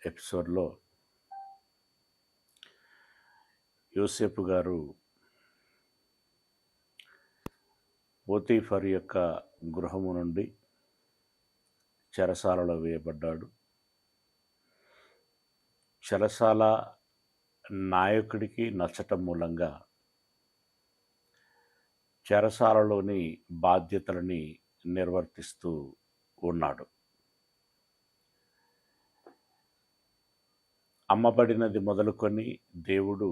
ఎపిసోడ్లో యోసేపు గారు పోతీఫర్ యొక్క గృహము నుండి చెరసాలలో వేయబడ్డాడు. చెరసాల నాయకుడికి నచ్చటం మూలంగా చెరసాలలోని బాధ్యతలని నిర్వర్తిస్తూ ఉన్నాడు. అమ్మబడినది మొదలుకొని దేవుడు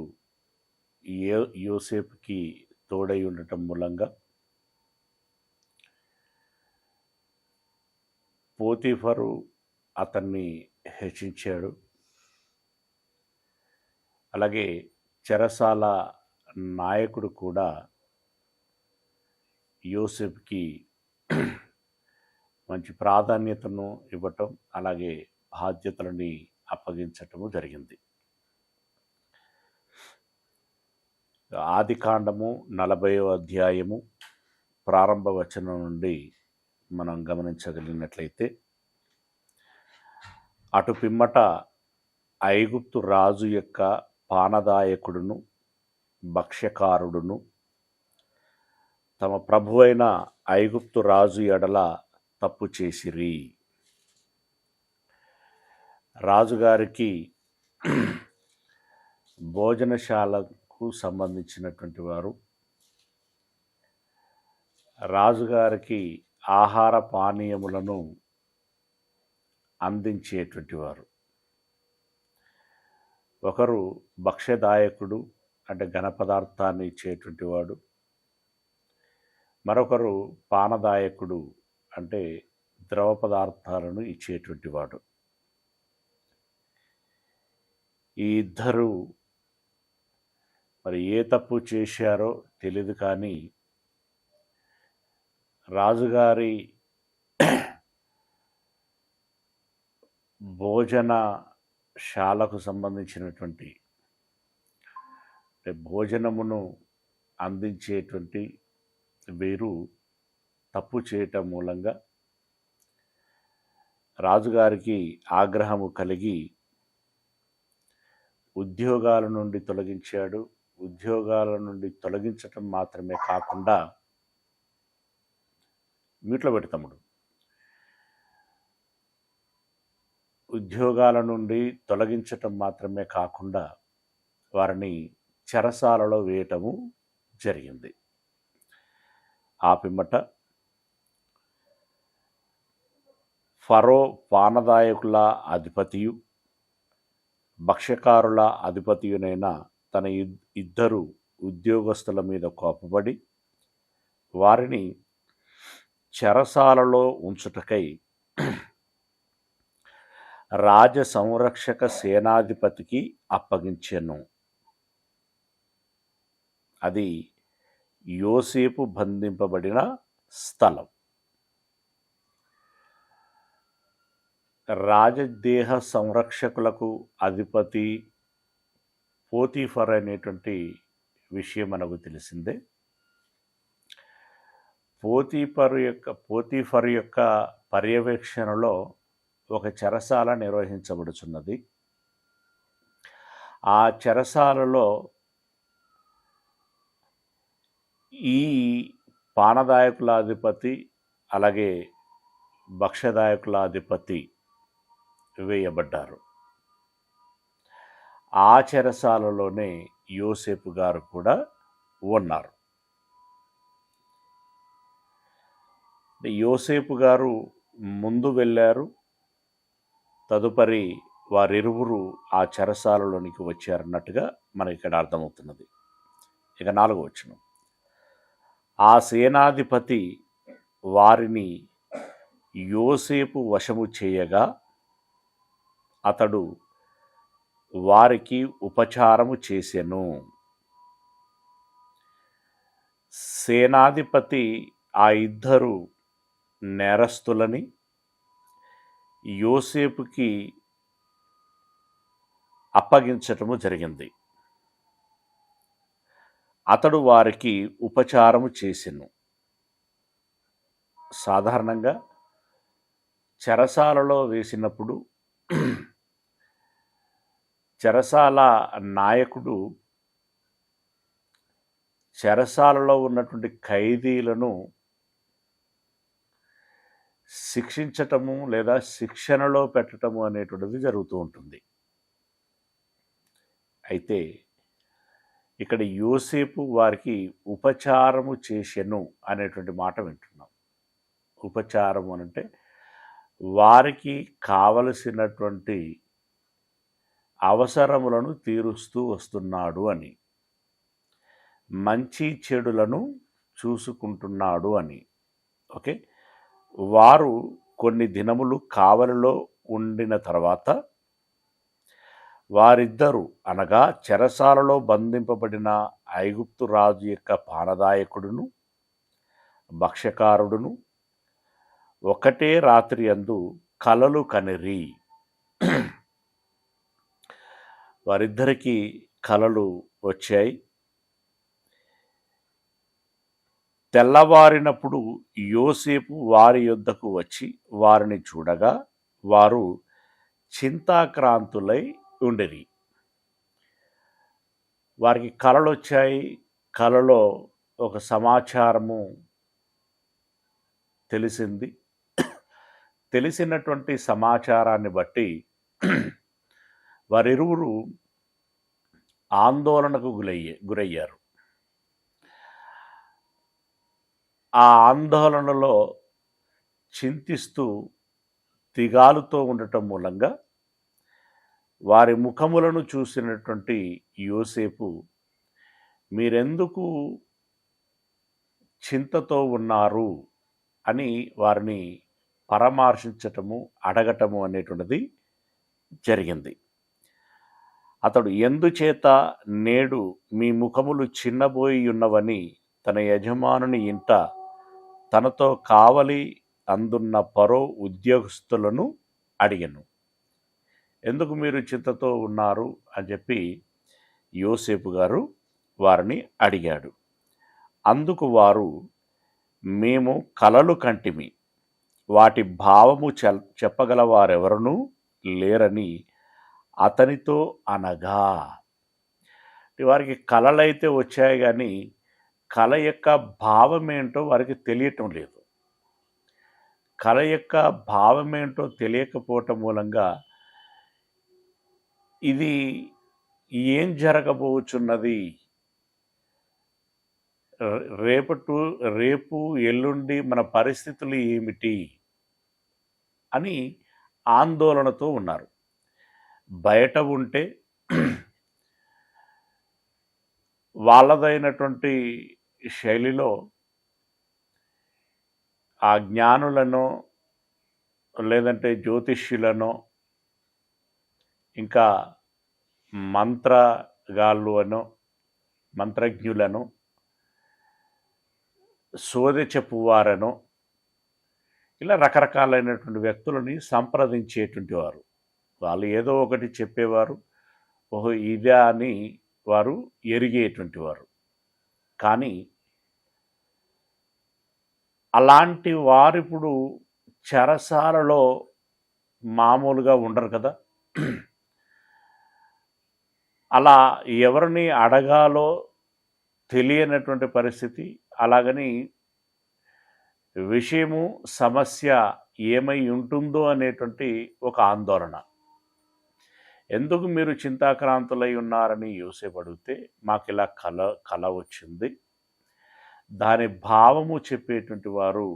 యోసేపుకి తోడై ఉండటం మూలంగా పోతీఫరు అతన్ని హెచ్చించాడు. అలాగే చెరసాల నాయకుడు కూడా యోసేపుకి మంచి ప్రాధాన్యతను ఇవ్వటం, అలాగే బాధ్యతలని అప్పగించటము జరిగింది. ఆదికాండము 40వ అధ్యాయము ప్రారంభ వచనం నుండి మనం గమనించగలిగినట్లయితే, అటు పిమ్మట ఐగుప్తు రాజు యొక్క పానదాయకుడును భక్ష్యకారుడును తమ ప్రభువైన ఐగుప్తు రాజు ఎడల తప్పు చేసిరి. రాజుగారికి భోజనశాలకు సంబంధించినటువంటి వారు, రాజుగారికి ఆహార పానీయములను అందించేటువంటి వారు. ఒకరు భక్ష్యదాయకుడు, అంటే ఘన పదార్థాన్ని ఇచ్చేటువంటి వాడు. మరొకరు పానదాయకుడు, అంటే ద్రవ పదార్థాలను ఇచ్చేటువంటి వాడు. ఈ ఇద్దరు మరి ఏ తప్పు చేశారో తెలియదు, కానీ రాజుగారి భోజనశాలకు సంబంధించినటువంటి భోజనమును అందించేటువంటి వీరు తప్పు చేయటం మూలంగా రాజుగారికి ఆగ్రహము కలిగి ఉద్యోగాల నుండి తొలగించాడు. ఉద్యోగాల నుండి తొలగించటం మాత్రమే కాకుండా, మీట్లో పెట్టి తమ్ముడు, ఉద్యోగాల నుండి తొలగించటం మాత్రమే కాకుండా వారిని చెరసాలలో వేయటము జరిగింది. ఆ పిమ్మట ఫరో పానదాయకుల అధిపతియు భక్ష్యకారుల అధిపతియునైన తన ఇద్దరు ఉద్యోగస్తుల మీద కోపపడి వారిని చెరసాలలో ఉంచుటకై రాజ సంరక్షక సేనాధిపతికి అప్పగించెను. అది యోసేపు బంధింపబడిన స్థలం. రాజదేహ సంరక్షకులకు అధిపతి పోతీఫర్ అనేటువంటి విషయం మనకు తెలిసిందే. పోతీఫర్ యొక్క పర్యవేక్షణలో ఒక చెరసాల నిర్వహించబడుచున్నది. ఆ చెరసాలలో ఈ పానదాయకుల అధిపతి, అలాగే భక్ష్యదాయకుల అధిపతి వేయబడ్డారు. ఆ చెరసాలలోనే యోసేపు గారు కూడా ఉన్నారు. యోసేపు గారు ముందు వెళ్ళారు, తదుపరి వారిరువురు ఆ చెరసాలలోనికి వచ్చారన్నట్టుగా మనకి ఇక్కడ అర్థమవుతున్నది. ఇక 4వ వచనం, ఆ సేనాధిపతి వారిని యోసేపు వశము చేయగా అతడు వారికి ఉపచారము చేసెను. సేనాధిపతి ఆ ఇద్దరు నేరస్తులని యోసేపుకి అప్పగించటము జరిగింది. అతడు వారికి ఉపచారము చేసెను. సాధారణంగా చెరసాలలో వేసినప్పుడు చెరసాల నాయకుడు చెరసాలలో ఉన్నటువంటి ఖైదీలను శిక్షించటము లేదా శిక్షణలో పెట్టటము అనేటువంటిది జరుగుతూ ఉంటుంది. అయితే ఇక్కడ యోసేపు వారికి ఉపచారము చేసెను అనేటువంటి మాట వింటున్నాం. ఉపచారము అనంటే వారికి కావలసినటువంటి అవసరములను తీరుస్తూ వస్తున్నాడు అని, మంచి చెడులను చూసుకుంటున్నాడు అని. ఓకే, వారు కొన్ని దినములు కావలిలో ఉండిన తర్వాత వారిద్దరూ అనగా చెరసాలలో బంధింపబడిన ఐగుప్తు రాజు యొక్క పానదాయకుడును భక్ష్యకారుడును ఒకటే రాత్రి యందు కలలు కనిరి. వారిద్దరికీ కలలు వచ్చాయి. తెల్లవారినప్పుడు యోసేపు వారి యొద్దకు వచ్చి వారిని చూడగా వారు చింతాక్రాంతులై ఉండిరి. వారికి కలలు వచ్చాయి. కలలో ఒక సమాచారము తెలిసింది. తెలిసినటువంటి సమాచారాన్ని బట్టి వారిరువురు ఆందోళనకు గురయ్యారు. ఆ ఆందోళనలో చింతిస్తూ దిగాలుతో ఉండటం మూలంగా వారి ముఖములను చూసినటువంటి యోసేపు, మీరెందుకు చింతతో ఉన్నారు అని వారిని పరామర్శించటము, అడగటము అనేటువంటిది జరిగింది. అతడు, ఎందుచేత నేడు మీ ముఖములు చిన్నబోయి ఉన్నవని తన యజమానుని ఇంట తనతో కావలి అందున్న పరో ఉద్యోగస్తులను అడిగాను. ఎందుకు మీరు చింతతో ఉన్నారు అని చెప్పి యోసేపు గారు వారిని అడిగాడు. అందుకు వారు, మేము కలలు కంటిమి, వాటి భావము చెప్పగల వారెవరనూ లేరని అతనితో అనగా. వారికి కలలైతే వచ్చాయి కానీ కళ యొక్క భావమేంటో వారికి తెలియటం లేదు. కళ యొక్క భావమేంటో తెలియకపోవటం మూలంగా ఇది ఏం జరగబోచున్నది, రేపు ఎల్లుండి మన పరిస్థితులు ఏమిటి అని ఆందోళనతో ఉన్నారు. బయట ఉంటే వాళ్ళదైనటువంటి శైలిలో ఆ జ్ఞానులను లేదంటే జ్యోతిష్యులను ఇంకా మంత్రగాళ్ళు అనో మంత్రజ్ఞులను సోదె చెప్పువారనో ఇలా రకరకాలైనటువంటి వ్యక్తులని సంప్రదించేటువంటి వారు. వాళ్ళు ఏదో ఒకటి చెప్పేవారు, ఓహో ఇదే అని వారు ఎరిగేటువంటి వారు. కానీ అలాంటి వారిప్పుడు చెరసాలలో మామూలుగా ఉండరు కదా. అలా ఎవరిని అడగాలో తెలియనటువంటి పరిస్థితి. అలాగని విషయము సమస్య ఏమై ఉంటుందో అనేటువంటి ఒక ఆందోళన. ఎందుకు మీరు చింతాక్రాంతులై ఉన్నారని యోసేపు అడిగితే, మాకు ఇలా కల వచ్చింది, దాని భావము చెప్పేటువంటి వారు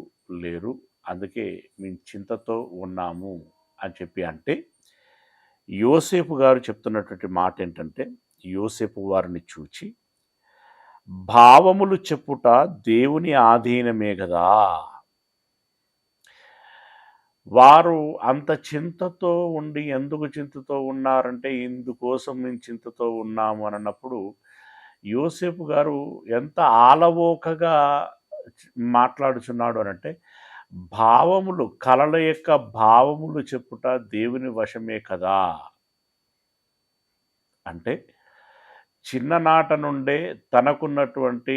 లేరు, అందుకే మేము చింతతో ఉన్నాము అని చెప్పి అంటే, యోసేపు గారు చెప్తున్నటువంటి మాట ఏంటంటే, యోసేపు వారిని చూచి, భావములు చెప్పుట దేవుని ఆధీనమే కదా. వారు అంత చింతతో ఉండి ఎందుకు చింతతో ఉన్నారంటే, ఇందుకోసం మేము చింతతో ఉన్నాము అని అన్నప్పుడు యోసేపు గారు ఎంత ఆలవోకగా మాట్లాడుచున్నాడు అనంటే, భావములు, కలల యొక్క భావములు చెప్పుట దేవుని వశమే కదా. అంటే చిన్ననాట నుండే తనకున్నటువంటి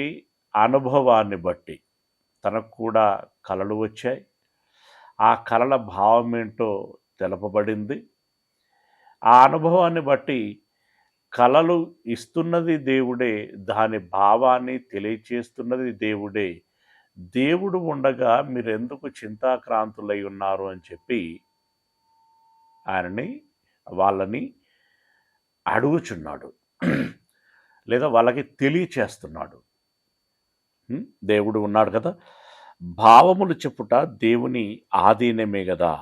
అనుభవాన్ని బట్టి తనకు కూడా కలలు వచ్చాయి. ఆ కలల భావం ఏంటో తెలపబడింది. ఆ అనుభవాన్ని బట్టి కలలు ఇస్తున్నది దేవుడే, దాని భావాన్ని తెలియచేస్తున్నది దేవుడే. దేవుడు ఉండగా మీరెందుకు చింతాక్రాంతులై ఉన్నారు అని చెప్పి వాళ్ళని అడుగుచున్నాడు, లేదా వాళ్ళకి తెలియచేస్తున్నాడు. దేవుడు ఉన్నాడు కదా, భావములు చెప్పుట దేవుని ఆధీనమే కదా.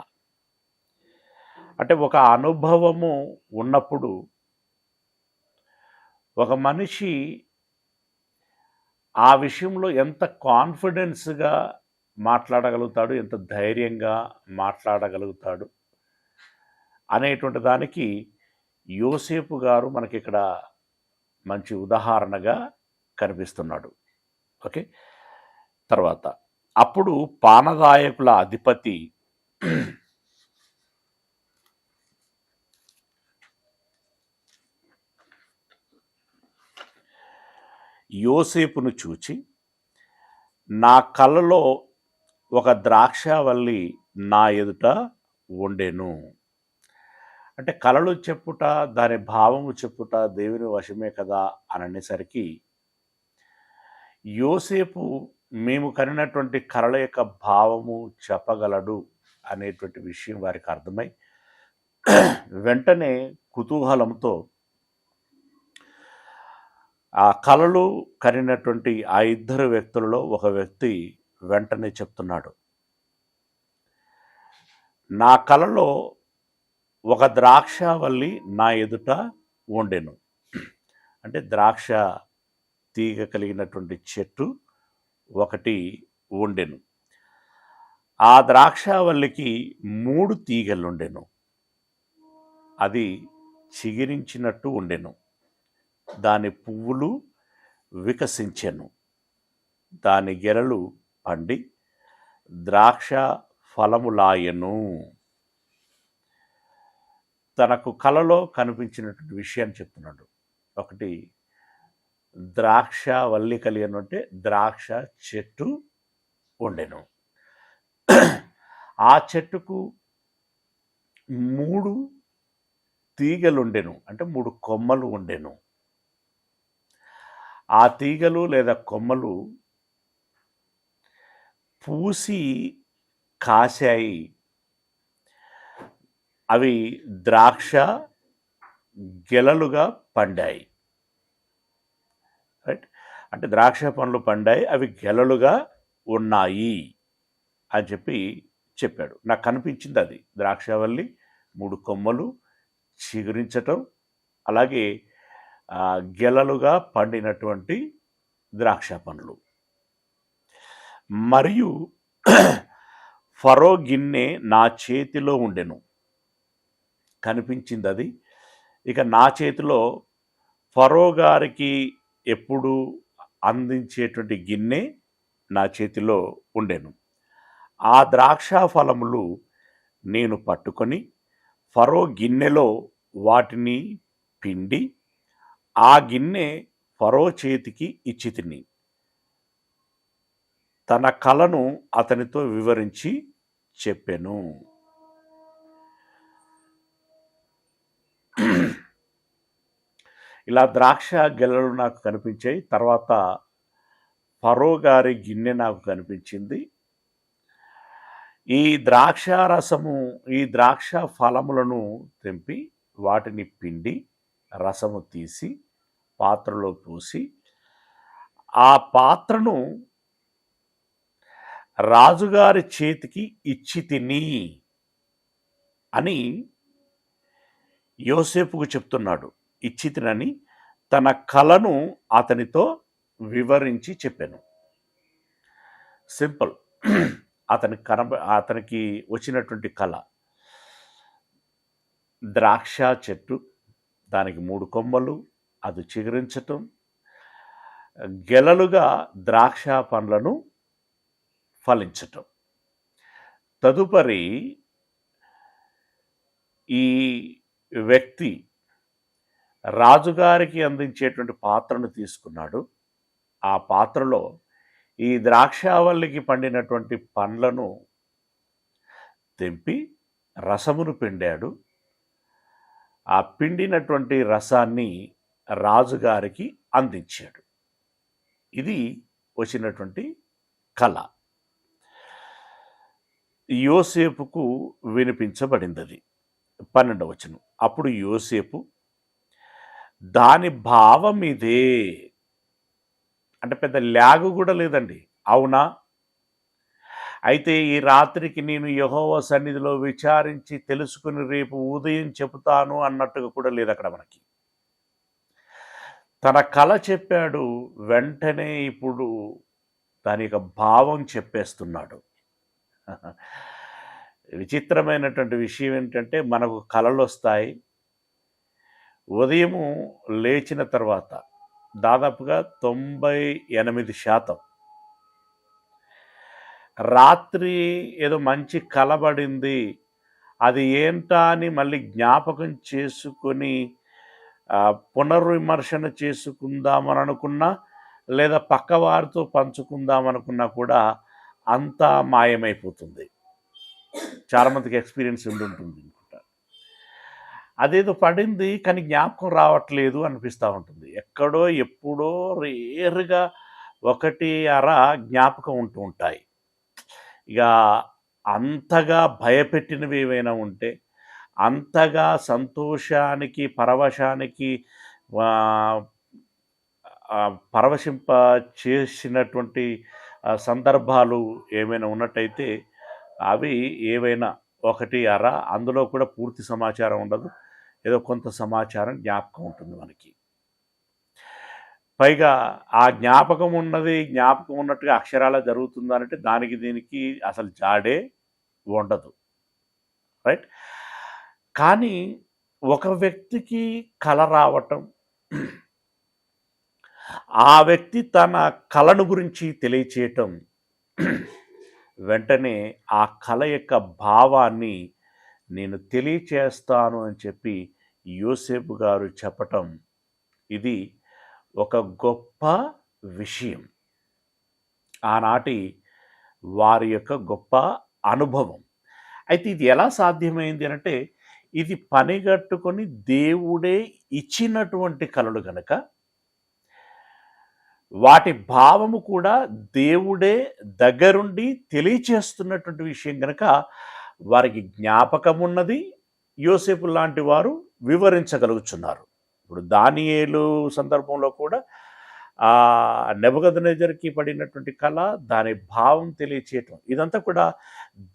అంటే ఒక అనుభవము ఉన్నప్పుడు ఒక మనిషి ఆ విషయంలో ఎంత కాన్ఫిడెన్స్గా మాట్లాడగలుగుతాడు, ఎంత ధైర్యంగా మాట్లాడగలుగుతాడు అనేటువంటి దానికి యోసేపు గారు మనకి ఇక్కడ మంచి ఉదాహరణగా కనిపిస్తున్నాడు. ఓకే, తర్వాత అప్పుడు పానదాయకుల అధిపతి యోసేపును చూచి, నా కలలో ఒక ద్రాక్షవల్లి నా ఎదుట ఉండెను. అంటే కలలు చెప్పుట, దాని భావము చెప్పుట దేవుని వశమే కదా అని అనేసరికి యోసేపు మేము కనినటువంటి కలల యొక్క భావము చెప్పగలడు అనేటువంటి విషయం వారికి అర్థమై వెంటనే కుతూహలంతో ఆ కలలు కనినటువంటి ఆ ఇద్దరు వ్యక్తులలో ఒక వ్యక్తి వెంటనే చెప్తున్నాడు, నా కలలో ఒక ద్రాక్షవల్లి నా ఎదుట ఉండెను. అంటే ద్రాక్ష తీగ కలిగినటువంటి చెట్టు ఒకటి ఉండెను. ఆ ద్రాక్షవల్లికి 3 తీగలుండెను. అది చిగిరించినట్టు ఉండెను. దాని పువ్వులు వికసించెను. దాని గెలలు పండి ద్రాక్ష ఫలములాయెను. తనకు కలలో కనిపించినటువంటి విషయాన్ని చెప్తున్నాడు. ఒకటి, ద్రాక్ష వల్లి కలిగను, అంటే ద్రాక్ష చెట్టు ఉండెను. ఆ చెట్టుకు 3 తీగలుండెను, అంటే 3 కొమ్మలు ఉండెను. ఆ తీగలు లేదా కొమ్మలు పూసి కాశాయి. అవి ద్రాక్ష గెలలుగా పండాయి. రైట్, అంటే ద్రాక్ష పండ్లు పండాయి, అవి గెలలుగా ఉన్నాయి అని చెప్పాడు. నాకు కనిపించింది అది. ద్రాక్షవల్లి 3 కొమ్మలు చిగురించటం, అలాగే గెలలుగా పండినటువంటి ద్రాక్ష పండ్లు. మరియు ఫరో గిన్నె నా చేతిలో ఉండెను. కనిపించింది అది. ఇక నా చేతిలో ఫరో గారికి ఎప్పుడు అందించేటువంటి గిన్నె నా చేతిలో ఉండెను. ఆ ద్రాక్ష ఫలములు నేను పట్టుకొని ఫరో గిన్నెలో వాటిని పిండి ఆ గిన్నె ఫరో చేతికి ఇచ్చి తిని తన కలను అతనితో వివరించి చెప్పెను. ఇలా ద్రాక్ష గెలలు నాకు కనిపించాయి. తర్వాత ఫరో గారి గిన్నె నాకు కనిపించింది. ఈ ద్రాక్ష రసము, ఈ ద్రాక్ష ఫలములను తెంపి వాటిని పిండి రసము తీసి పాత్రలో పోసి ఆ పాత్రను రాజుగారి చేతికి ఇచ్చి తిని అని యోసేపుకు చెప్తున్నాడు. ఇచ్చి తినని తన కలను అతనితో వివరించి చెప్పాను. సింపుల్. అతనికి వచ్చినటువంటి కళ, ద్రాక్ష చెట్టు, దానికి 3 కొమ్మలు, అది చిగురించటం, గెలలుగా ద్రాక్ష పండ్లను ఫలించటం. తదుపరి ఈ వ్యక్తి రాజుగారికి అందించేటువంటి పాత్రను తీసుకున్నాడు. ఆ పాత్రలో ఈ ద్రాక్షావల్లికి పండినటువంటి పండ్లను తెంపి రసమును పిండాడు. ఆ పిండినటువంటి రసాన్ని రాజుగారికి అందించాడు. ఇది వచ్చినటువంటి కళ. యోసేపుకు వినిపించబడిందది. 12వ వచనం. అప్పుడు యోసేపు దాని భావం ఇదే. అంటే పెద్ద ల్యాగు కూడా లేదండి. అవునా? అయితే ఈ రాత్రికి నేను యెహోవా సన్నిధిలో విచారించి తెలుసుకుని రేపు ఉదయం చెబుతాను అన్నట్టుగా కూడా లేదు అక్కడ మనకి. తన కళ చెప్పాడు, వెంటనే ఇప్పుడు దాని యొక్క భావం చెప్పేస్తున్నాడు. విచిత్రమైనటువంటి విషయం ఏంటంటే మనకు కళలు వస్తాయి. ఉదయము లేచిన తర్వాత దాదాపుగా 98% రాత్రి ఏదో మంచి కలబడింది, అది ఏంటా అని మళ్ళీ జ్ఞాపకం చేసుకొని పునర్విమర్శన చేసుకుందామని అనుకున్నా, లేదా పక్కవారితో పంచుకుందామనుకున్నా కూడా అంతా మాయమైపోతుంది. చాలామందికి ఎక్స్పీరియన్స్ ఉండుంటుంది అనుకుంటా. అదేదో పడింది కానీ జ్ఞాపకం రావట్లేదు అనిపిస్తూ ఉంటుంది. ఎక్కడో ఎప్పుడో రేరుగా 1 జ్ఞాపకం ఉంటూ ఉంటాయి. ఇక అంతగా భయపెట్టినవి ఏవైనా ఉంటే, అంతగా సంతోషానికి పరవశానికి పరవశింప చేసినటువంటి సందర్భాలు ఏమైనా ఉన్నట్టయితే అవి ఏవైనా 1 అందులో కూడా పూర్తి సమాచారం ఉండదు, ఏదో కొంత సమాచారం జ్ఞాపకం ఉంటుంది మనకి. పైగా ఆ జ్ఞాపకం ఉన్నట్టుగా అక్షరాలా జరుగుతుందనంటే దానికి దీనికి అసలు జాడే ఉండదు. రైట్? కానీ ఒక వ్యక్తికి కల రావటం, ఆ వ్యక్తి తన కళను గురించి తెలియచేయటం, వెంటనే ఆ కళ యొక్క భావాన్ని నేను తెలియచేస్తాను అని చెప్పి యోసేపు గారు చెప్పటం, ఇది ఒక గొప్ప విషయం. ఆనాటి వారి యొక్క గొప్ప అనుభవం. అయితే ఇది ఎలా సాధ్యమైంది అంటే, ఇది పనిగట్టుకొని దేవుడే ఇచ్చినటువంటి కలలు గనక, వాటి భావము కూడా దేవుడే దగ్గరుండి తెలియచేస్తున్నటువంటి విషయం గనక వారికి జ్ఞాపకం ఉన్నది. యోసేపు లాంటి వారు వివరించగలుగుతున్నారు. ఇప్పుడు దానియేలు సందర్భంలో కూడా నెబుకద్నెజరుకి పడినటువంటి కళ, దాని భావం తెలియచేయటం, ఇదంతా కూడా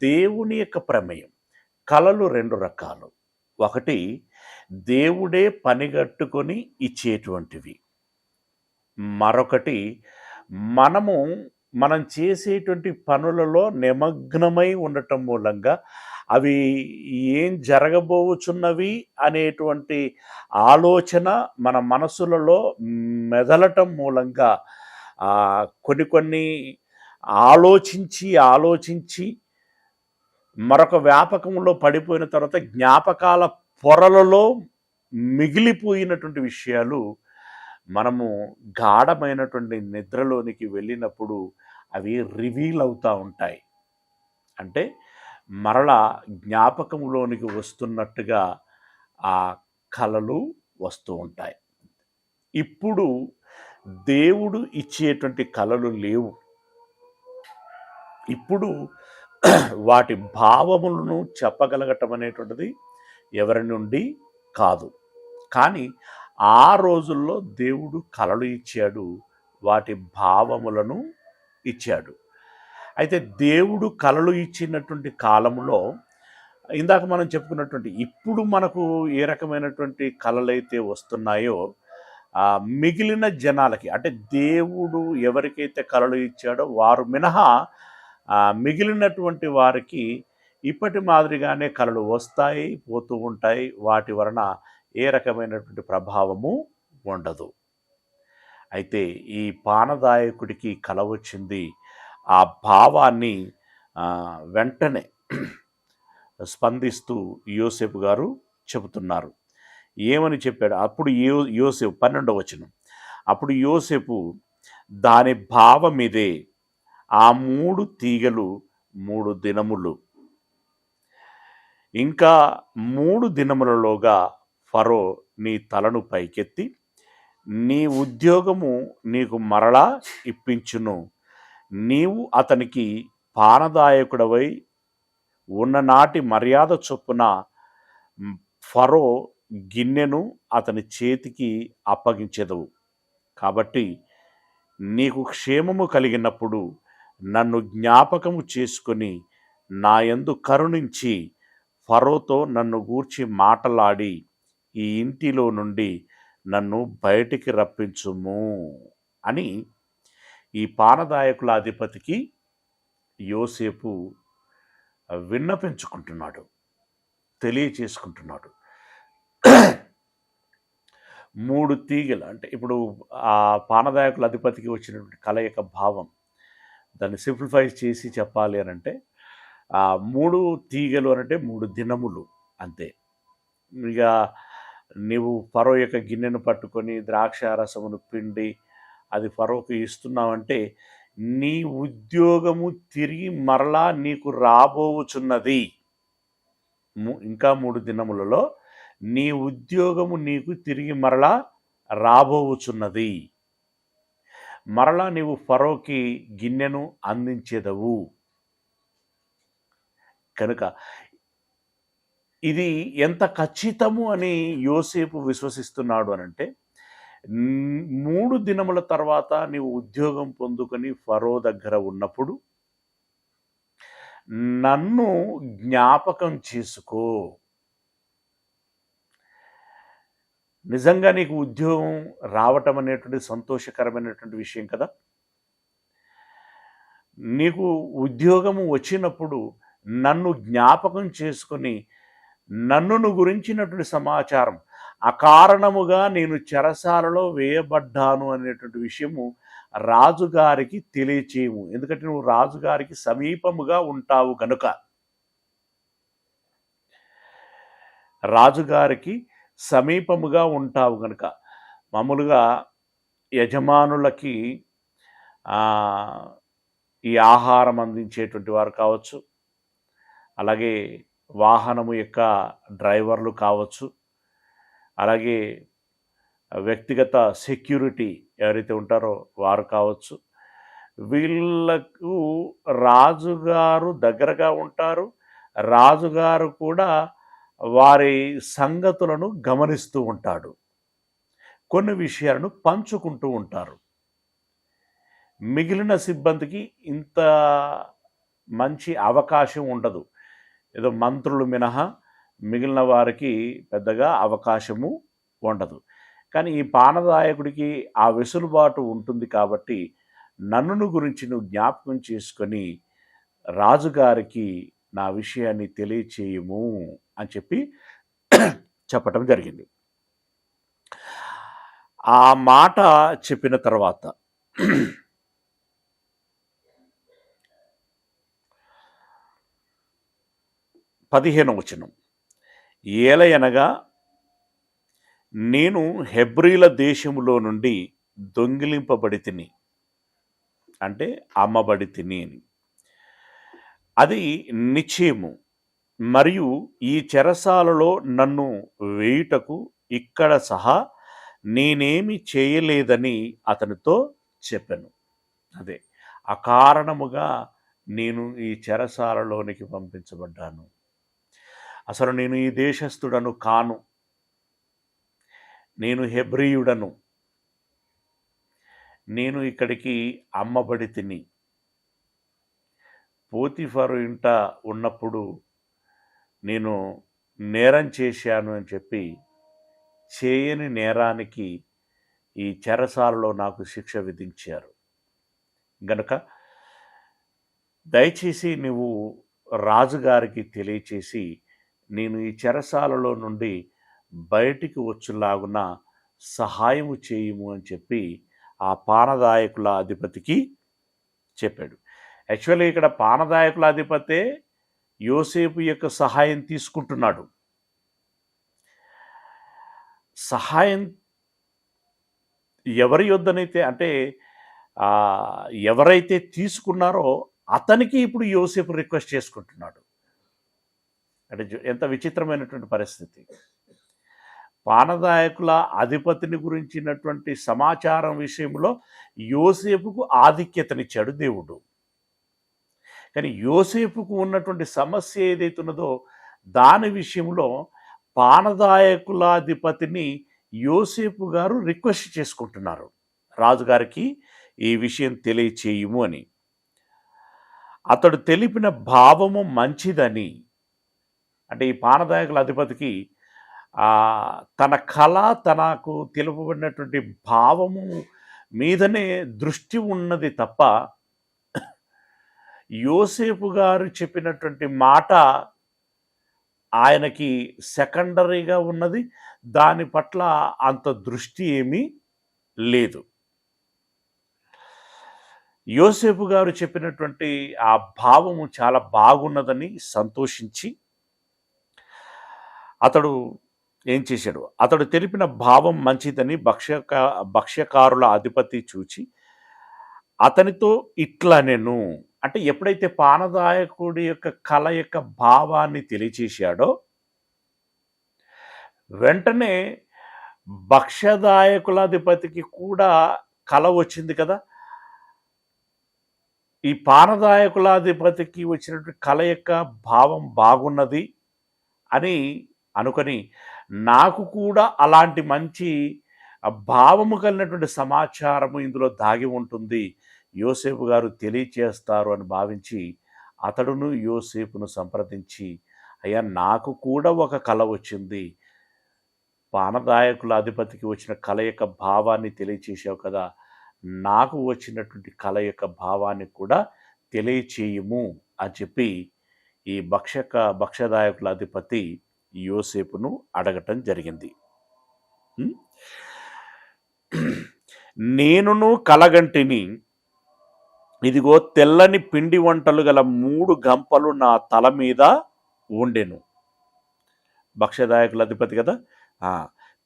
దేవుని యొక్క ప్రమేయం. కళలు 2 రకాలు. ఒకటి దేవుడే పనిగట్టుకొని ఇచ్చేటువంటివి. మరొకటి మనం చేసేటువంటి పనులలో నిమగ్నమై ఉండటం మూలంగా అవి ఏం జరగబోచున్నవి అనేటువంటి ఆలోచన మన మనసులలో మెదలటం మూలంగా కొన్ని ఆలోచించి మరొక వ్యాపకంలో పడిపోయిన తర్వాత జ్ఞాపకాల పొరలలో మిగిలిపోయినటువంటి విషయాలు మనము గాఢమైనటువంటి నిద్రలోనికి వెళ్ళినప్పుడు అవి రివీల్ అవుతూ ఉంటాయి. అంటే మరలా జ్ఞాపకంలోనికి వస్తున్నట్టుగా ఆ కళలు వస్తూ ఉంటాయి. ఇప్పుడు దేవుడు ఇచ్చేటువంటి కళలు లేవు. ఇప్పుడు వాటి భావములను చెప్పగలగటం అనేటువంటిది ఎవరి నుండి కాదు. కానీ ఆ రోజుల్లో దేవుడు కళలు ఇచ్చాడు, వాటి భావములను ఇచ్చాడు. అయితే దేవుడు కళలు ఇచ్చినటువంటి కాలంలో ఇందాక మనం చెప్పుకున్నటువంటి ఇప్పుడు మనకు ఏ రకమైనటువంటి కళలైతే వస్తున్నాయో మిగిలిన జనాలకి, అంటే దేవుడు ఎవరికైతే కళలు ఇచ్చాడో వారు మినహా మిగిలినటువంటి వారికి ఇప్పటి మాదిరిగానే కళలు వస్తాయి, పోతూ ఉంటాయి. వాటి వలన ఏ రకమైనటువంటి ప్రభావము ఉండదు. అయితే ఈ పానదాయకుడికి కల వచ్చింది. ఆ భావాన్ని వెంటనే స్పందిస్తూ యోసేపు గారు చెబుతున్నారు. ఏమని చెప్పాడు? అప్పుడు యోసేపు 12వ వచనం. అప్పుడు యోసేపు దాని భావం ఇదే, ఆ 3 తీగలు 3 దినములు, ఇంకా 3 దినములలోగా ఫరో నీ తలను పైకెత్తి నీ ఉద్యోగము నీకు మరలా ఇప్పించును. నీవు అతనికి పానదాయకుడవై ఉన్ననాటి మర్యాద చొప్పున ఫరో గిన్నెను అతని చేతికి అప్పగించెదవు. కాబట్టి నీకు క్షేమము కలిగినప్పుడు నన్ను జ్ఞాపకము చేసుకొని నా యందు కరుణించి ఫరోతో నన్ను గూర్చి మాటలాడి ఈ ఇంటిలో నుండి నన్ను బయటికి రప్పించుము అని ఈ పానదాయకుల అధిపతికి యోసేపు విన్నపించుకుంటున్నాడు, తెలియచేసుకుంటున్నాడు. 3 తీగలు అంటే ఇప్పుడు ఆ పానదాయకుల అధిపతికి వచ్చినటువంటి కళ యొక్క భావం, దాన్ని సింప్లిఫై చేసి చెప్పాలి అని అంటే 3 తీగలు అనంటే 3 దినములు అంతే. ఇక నీవు ఫరో యొక్క గిన్నెను పట్టుకొని ద్రాక్ష రసమును పిండి అది ఫరోకు ఇస్తున్నావంటే నీ ఉద్యోగము తిరిగి మరలా నీకు రాబోచున్నది. ఇంకా 3 దినములలో నీ ఉద్యోగము నీకు తిరిగి మరలా రాబోచున్నది. మరలా నీవు ఫరోకి గిన్నెను అందించేదవు. కనుక ఇది ఎంత ఖచ్చితము అని యోసేపు విశ్వసిస్తున్నాడు అనంటే 3 దినముల తర్వాత నీవు ఉద్యోగం పొందుకొని ఫరో దగ్గర ఉన్నప్పుడు నన్ను జ్ఞాపకం చేసుకో. నిజంగా నీకు ఉద్యోగం రావటం అనేటువంటి సంతోషకరమైనటువంటి విషయం కదా. నీకు ఉద్యోగము వచ్చినప్పుడు నన్ను జ్ఞాపకం చేసుకొని నన్ను గురించినటువంటి సమాచారం, అకారణముగా నేను చెరసాలలో వేయబడ్డాను అనేటువంటి విషయము రాజుగారికి తెలియచేయము. ఎందుకంటే నువ్వు రాజుగారికి సమీపముగా ఉంటావు కనుక. రాజుగారికి సమీపముగా ఉంటావు కనుక మామూలుగా యజమానులకి ఈ ఆహారం అందించేటువంటి వారు కావచ్చు, అలాగే వాహనము యొక్క డ్రైవర్లు కావచ్చు, అలాగే వ్యక్తిగత సెక్యూరిటీ ఎవరైతే ఉంటారో వారు కావచ్చు, వీళ్ళకు రాజుగారు దగ్గరగా ఉంటారు. రాజుగారు కూడా వారి సంగతులను గమనిస్తూ ఉంటాడు, కొన్ని విషయాలను పంచుకుంటూ ఉంటారు. మిగిలిన సిబ్బందికి ఇంత మంచి అవకాశం ఉండదు. ఏదో మంత్రులు మినహా మిగిలిన వారికి పెద్దగా అవకాశము ఉండదు. కానీ ఈ పానదాయకుడికి ఆ వెసులుబాటు ఉంటుంది. కాబట్టి నన్ను గురించి నువ్వు జ్ఞాపకం చేసుకొని రాజుగారికి నా విషయాన్ని తెలియచేయము అని చెప్పి చెప్పటం జరిగింది. ఆ మాట చెప్పిన తర్వాత 15వ వచనం, ఏలయనగా నేను హెబ్రీల దేశములో నుండి దొంగిలింపబడి తిని, అంటే అమ్మబడి తిని అని, అది నిశ్చయము. మరియు ఈ చెరసాలలో నన్ను వేయుటకు ఇక్కడ సహా నేనేమి చేయలేదని అతనితో చెప్పాను. అదే అకారణముగా నేను ఈ చెరసాలలోనికి పంపించబడ్డాను. అసలు నేను ఈ దేశస్థుడను కాను, నేను హెబ్రీయుడను, నేను ఇక్కడికి అమ్మబడి తిని పోతిఫరు ఇంట ఉన్నప్పుడు నేను నేరం చేశాను అని చెప్పి చేయని నేరానికి ఈ చెరసాలలో నాకు శిక్ష విధించారు. గనుక దయచేసి నువ్వు రాజుగారికి తెలియచేసి నేను ఈ చెరసాలలో నుండి బయటికి వచ్చులాగున సహాయము చేయము అని చెప్పి ఆ పానదాయకుల అధిపతికి చెప్పాడు. యాక్చువల్లీ ఇక్కడ పానదాయకుల అధిపతే యోసేపు యొక్క సహాయం తీసుకుంటున్నాడు. సహాయం ఎవరి యొద్దనైతే అంటే ఎవరైతే తీసుకున్నారో అతనికి ఇప్పుడు యోసేపు రిక్వెస్ట్ చేసుకుంటున్నాడు. అంటే ఎంత విచిత్రమైనటువంటి పరిస్థితి. పానదాయకుల అధిపతిని గురించినటువంటి సమాచారం విషయంలో యోసేపుకు ఆధిక్యతనిచ్చాడు దేవుడు. కానీ యోసేపుకు ఉన్నటువంటి సమస్య ఏదైతే ఉన్నదో దాని విషయంలో పానదాయకులాధిపతిని యోసేపు గారు రిక్వెస్ట్ చేసుకుంటున్నారు, రాజుగారికి ఈ విషయం తెలియచేయము అని. అతడు తెలిపిన భావము మంచిదని, అంటే ఈ పానదాయకుల అధిపతికి తన కళ తనకు తెలుపబడినటువంటి భావము మీదనే దృష్టి ఉన్నది తప్ప యోసేపు గారు చెప్పినటువంటి మాట ఆయనకి సెకండరీగా ఉన్నది, దాని పట్ల అంత దృష్టి ఏమీ లేదు. యోసేపు గారు చెప్పినటువంటి ఆ భావము చాలా బాగున్నదని సంతోషించి అతడు ఏం చేశాడు, అతడు తెలిపిన భావం మంచిదని భక్ష్యకారుల అధిపతి చూచి అతనితో ఇట్లా నేను, అంటే ఎప్పుడైతే పానదాయకుడి యొక్క కళ యొక్క భావాన్ని తెలియచేశాడో వెంటనే భక్ష్యదాయకులాధిపతికి కూడా కళ వచ్చింది కదా. ఈ పానదాయకులాధిపతికి వచ్చినటువంటి కళ యొక్క భావం బాగున్నది అని అనుకొని నాకు కూడా అలాంటి మంచి భావము కలిగినటువంటి సమాచారము ఇందులో దాగి ఉంటుంది, యోసేపు గారు తెలియచేస్తారు అని భావించి అతడును యోసేపును సంప్రదించి, అయ్యా నాకు కూడా ఒక కళ వచ్చింది, పానదాయకుల అధిపతికి వచ్చిన కళ యొక్క భావాన్ని తెలియచేసావు కదా, నాకు వచ్చినటువంటి కళ యొక్క భావాన్ని కూడా తెలియచేయము అని చెప్పి ఈ భక్ష్యదాయకుల అధిపతి యోసేపును అడగటం జరిగింది. నేనును కలగంటిని, ఇదిగో తెల్లని పిండి వంటలు గల 3 గంపలు నా తల మీద ఉండెను. భక్ష్యదాయకుల అధిపతి కదా,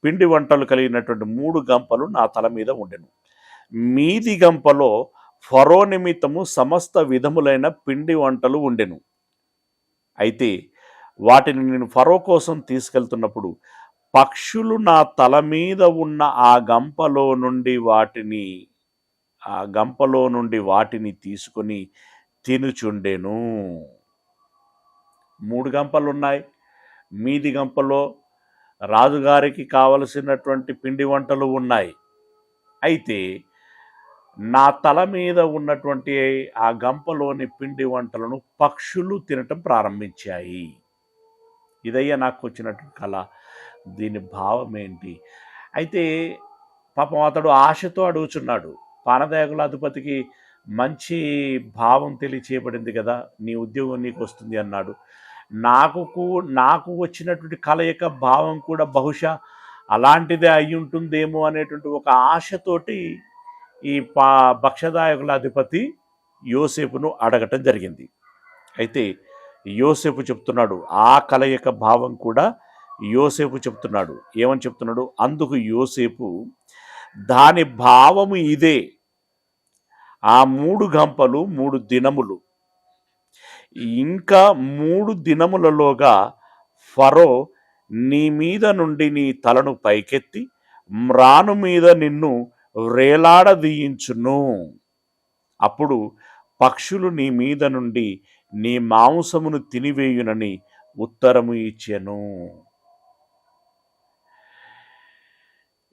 పిండి వంటలు కలిగినటువంటి 3 గంపలు నా తల మీద ఉండెను. మీది గంపలో ఫరో నిమిత్తము సమస్త విధములైన పిండి వంటలు ఉండెను. అయితే వాటిని నేను ఫరో కోసం తీసుకెళ్తున్నప్పుడు పక్షులు నా తల మీద ఉన్న ఆ గంపలో నుండి వాటిని తీసుకొని తినుచుండెను. 3 గంపలు ఉన్నాయి, మీది గంపలో రాజుగారికి కావలసినటువంటి పిండి వంటలు ఉన్నాయి. అయితే నా తల మీద ఉన్నటువంటి ఆ గంపలోని పిండి వంటలను పక్షులు తినటం ప్రారంభించాయి. ఇదయ్యా నాకు వచ్చినటువంటి కళ, దీని భావం ఏంటి? అయితే పాపం అతడు ఆశతో అడుగుచున్నాడు, పానదాయకుల అధిపతికి మంచి భావం తెలియచేయబడింది కదా, నీ ఉద్యోగం నీకు వస్తుంది అన్నాడు. నాకు వచ్చినటువంటి కళ యొక్క భావం కూడా బహుశా అలాంటిదే అయి ఉంటుందేమో అనేటువంటి ఒక ఆశతోటి ఈ భక్ష్యదాయకుల అధిపతి యోసేపును అడగటం జరిగింది. అయితే యోసేపు చెప్తున్నాడు, ఆ కళ యొక్క భావం కూడా యోసేపు చెప్తున్నాడు. ఏమని చెప్తున్నాడు? అందుకు యోసేపు, దాని భావము ఇదే, ఆ 3 గంపలు 3 దినములు, ఇంకా 3 దినములలోగా ఫరో నీ మీద నుండి నీ తలను పైకెత్తి మ్రాను మీద నిన్ను వ్రేలాడదీయించును. అప్పుడు పక్షులు నీ మీద నుండి నీ మాంసమును తినివేయునని ఉత్తరము ఇచ్చెను.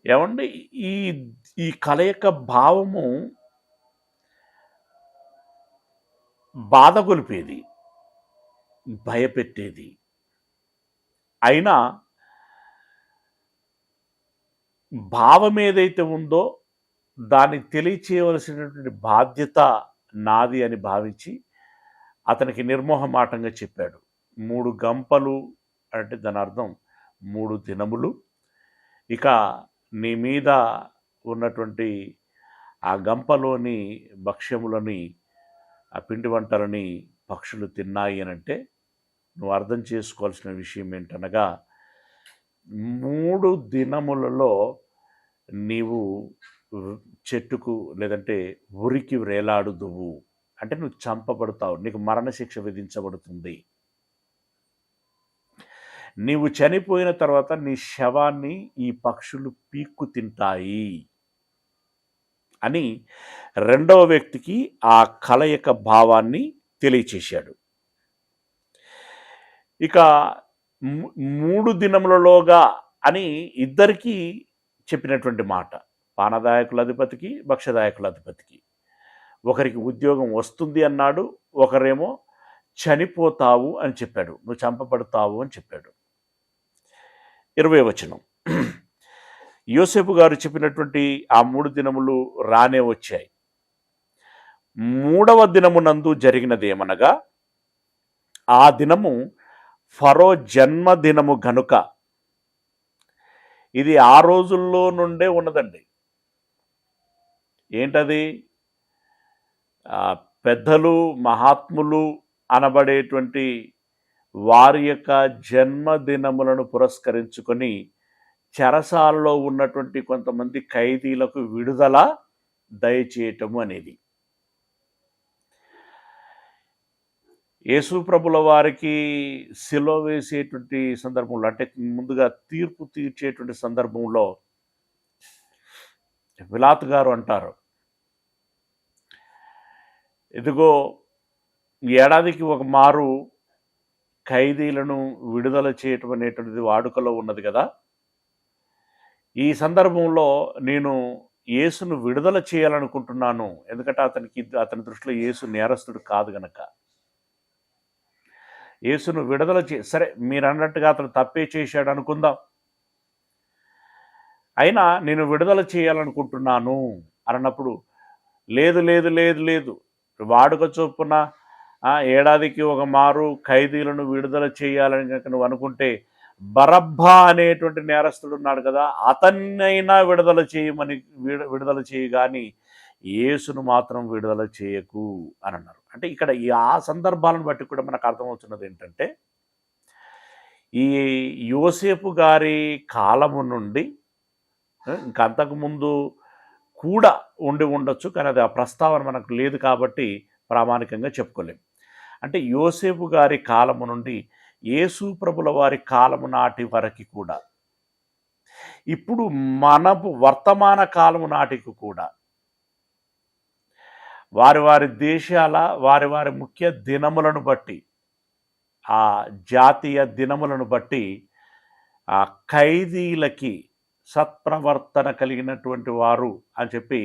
ఏమండి, ఈ కళ యొక్క భావము బాధ గొలిపేది, భయపెట్టేది. అయినా భావం ఏదైతే ఉందో దాన్ని తెలియచేయవలసినటువంటి బాధ్యత నాది అని భావించి అతనికి నిర్మోహమాటంగా చెప్పాడు. 3 గంపలు అంటే దాని అర్థం 3 దినములు. ఇక నీ మీద ఉన్నటువంటి ఆ గంపలోని భక్ష్యములని, ఆ పిండి వంటలని పక్షులు తిన్నాయి అని అంటే నువ్వు అర్థం చేసుకోవాల్సిన విషయం ఏంటనగా 3 దినములలో నీవు చెట్టుకు లేదంటే ఉరికి వ్రేలాడుదువు, అంటే నువ్వు చంపబడతావు, నీకు మరణశిక్ష విధించబడుతుంది. నీవు చనిపోయిన తర్వాత నీ శవాన్ని ఈ పక్షులు పీక్కు తింటాయి అని రెండవ వ్యక్తికి ఆ కళ యొక్క భావాన్ని తెలియచేశాడు. ఇక 3 దినములలోగా అని ఇద్దరికీ చెప్పినటువంటి మాట, పానదాయకుల అధిపతికి, భక్ష్యదాయకుల అధిపతికి. ఒకరికి ఉద్యోగం వస్తుంది అన్నాడు, ఒకరేమో చనిపోతావు అని చెప్పాడు, నువ్వు చంపబడతావు అని చెప్పాడు. 20వ వచనం, యోసేపు గారు చెప్పినటువంటి ఆ 3 దినములు రానే వచ్చాయి. 3వ దినమునందు జరిగినదేమనగా, ఆ దినము ఫరో జన్మదినము గనుక. ఇది ఆ రోజుల్లో నుండే ఉన్నదండి. ఏంటది? పెద్దలు, మహాత్ములు అనబడేటువంటి వారి యొక్క జన్మదినములను పురస్కరించుకొని చెరసాలలో ఉన్నటువంటి కొంతమంది ఖైదీలకు విడుదల దయచేయటము అనేది. యేసు ప్రభుల వారికి శిలువ వేసేటువంటి సందర్భంలో, అంటే ముందుగా తీర్పు తీర్చేటువంటి సందర్భంలో పిలాతు గారు అంటారు, ఇదిగో ఏడాదికి ఒక మారు ఖైదీలను విడుదల చేయటం అనేటువంటిది వాడుకలో ఉన్నది కదా, ఈ సందర్భంలో నేను యేసును విడుదల చేయాలనుకుంటున్నాను. ఎందుకంటే అతని దృష్టిలో యేసు నేరస్తుడు కాదు గనక. యేసును విడుదల సరే, మీరు అన్నట్టుగా అతను తప్పే చేశాడు అనుకుందాం, అయినా నేను విడుదల చేయాలనుకుంటున్నాను అన్నప్పుడు, లేదు లేదు లేదు లేదు, వాడుక చొప్పున ఏడాదికి ఒక మారు ఖైదీలను విడుదల చేయాలని కనుక నువ్వు అనుకుంటే, బరబ్బా అనేటువంటి నేరస్తుడు ఉన్నాడు కదా, అతన్నైనా విడుదల చేయమని విడుదల చేయి, కానీ యేసును మాత్రం విడుదల చేయకు అని అన్నారు. అంటే ఇక్కడ ఆ సందర్భాలను బట్టి కూడా మనకు అర్థమవుతున్నది ఏంటంటే, ఈ యోసేపు గారి కాలము నుండి ఇంకంతకుముందు కూడా ఉండి ఉండొచ్చు, కానీ అది ఆ ప్రస్తావన మనకు లేదు కాబట్టి ప్రామాణికంగా చెప్పుకోలేము. అంటే యోసేపు గారి కాలము నుండి యేసు ప్రభుల వారి కాలము నాటి వరకు కూడా, ఇప్పుడు మనపు వర్తమాన కాలము నాటికి కూడా వారి వారి దేశాల వారి వారి ముఖ్య దినములను బట్టి, ఆ జాతీయ దినములను బట్టి ఆ ఖైదీలకి సత్ప్రవర్తన కలిగినటువంటి వారు అని చెప్పి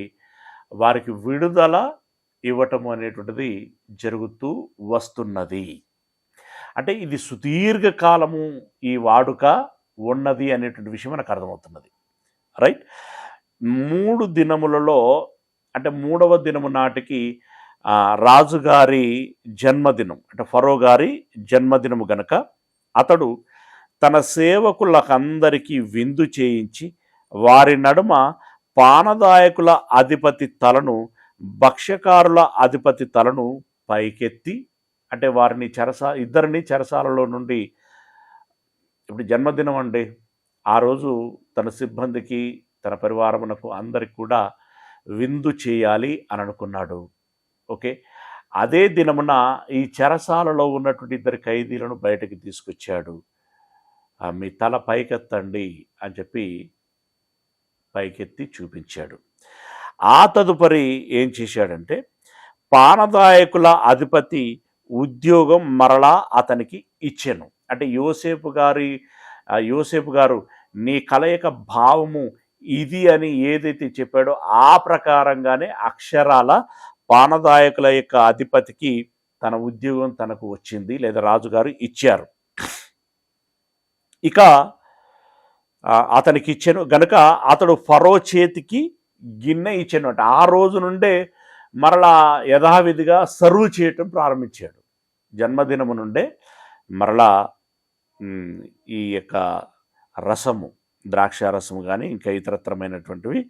వారికి విడుదల ఇవ్వటము అనేటువంటిది జరుగుతూ వస్తున్నది. అంటే ఇది సుదీర్ఘకాలము ఈ వాడుక ఉన్నది అనేటువంటి విషయం మనకు అర్థమవుతున్నది. రైట్. 3 దినములలో, అంటే 3వ దినము నాటికి రాజుగారి జన్మదినం, అంటే ఫరో గారి జన్మదినము గనక అతడు తన సేవకులకందరికీ విందు చేయించి వారి నడుమ పానదాయకుల అధిపతి తలను, భక్ష్యకారుల అధిపతి తలను పైకెత్తి, అంటే వారిని ఇద్దరిని చెరసాలలో నుండి, ఇప్పుడు జన్మదినం అండి, ఆ రోజు తన సిబ్బందికి, తన పరివారమునకు అందరికి కూడా విందు చేయాలి అని అనుకున్నాడు. ఓకే, అదే దినమున ఈ చెరసాలలో ఉన్నటువంటి 2 ఖైదీలను బయటకు తీసుకొచ్చాడు. మీ తల పైకెత్తండి అని చెప్పి పైకెత్తి చూపించాడు. ఆ తదుపరి ఏం చేశాడంటే, పానదాయకుల అధిపతి ఉద్యోగం మరలా అతనికి ఇచ్చెను. అంటే యోసేపు గారు నీ కల యొక్క భావము ఇది అని ఏదైతే చెప్పాడో ఆ ప్రకారంగానే అక్షరాల పానదాయకుల యొక్క అధిపతికి తన ఉద్యోగం తనకు వచ్చింది, లేదా రాజుగారు ఇచ్చారు. ఇక అతనికి ఇచ్చాను గనుక అతడు ఫరో చేతికి గిన్నె ఇచ్చాను. అంటే ఆ రోజు నుండే మరలా యథావిధిగా సర్వ్ చేయటం ప్రారంభించాడు. జన్మదినము నుండే మరలా ఈ యొక్క రసము, ద్రాక్ష రసము కానీ ఇంకా ఇతరత్రమైనటువంటివి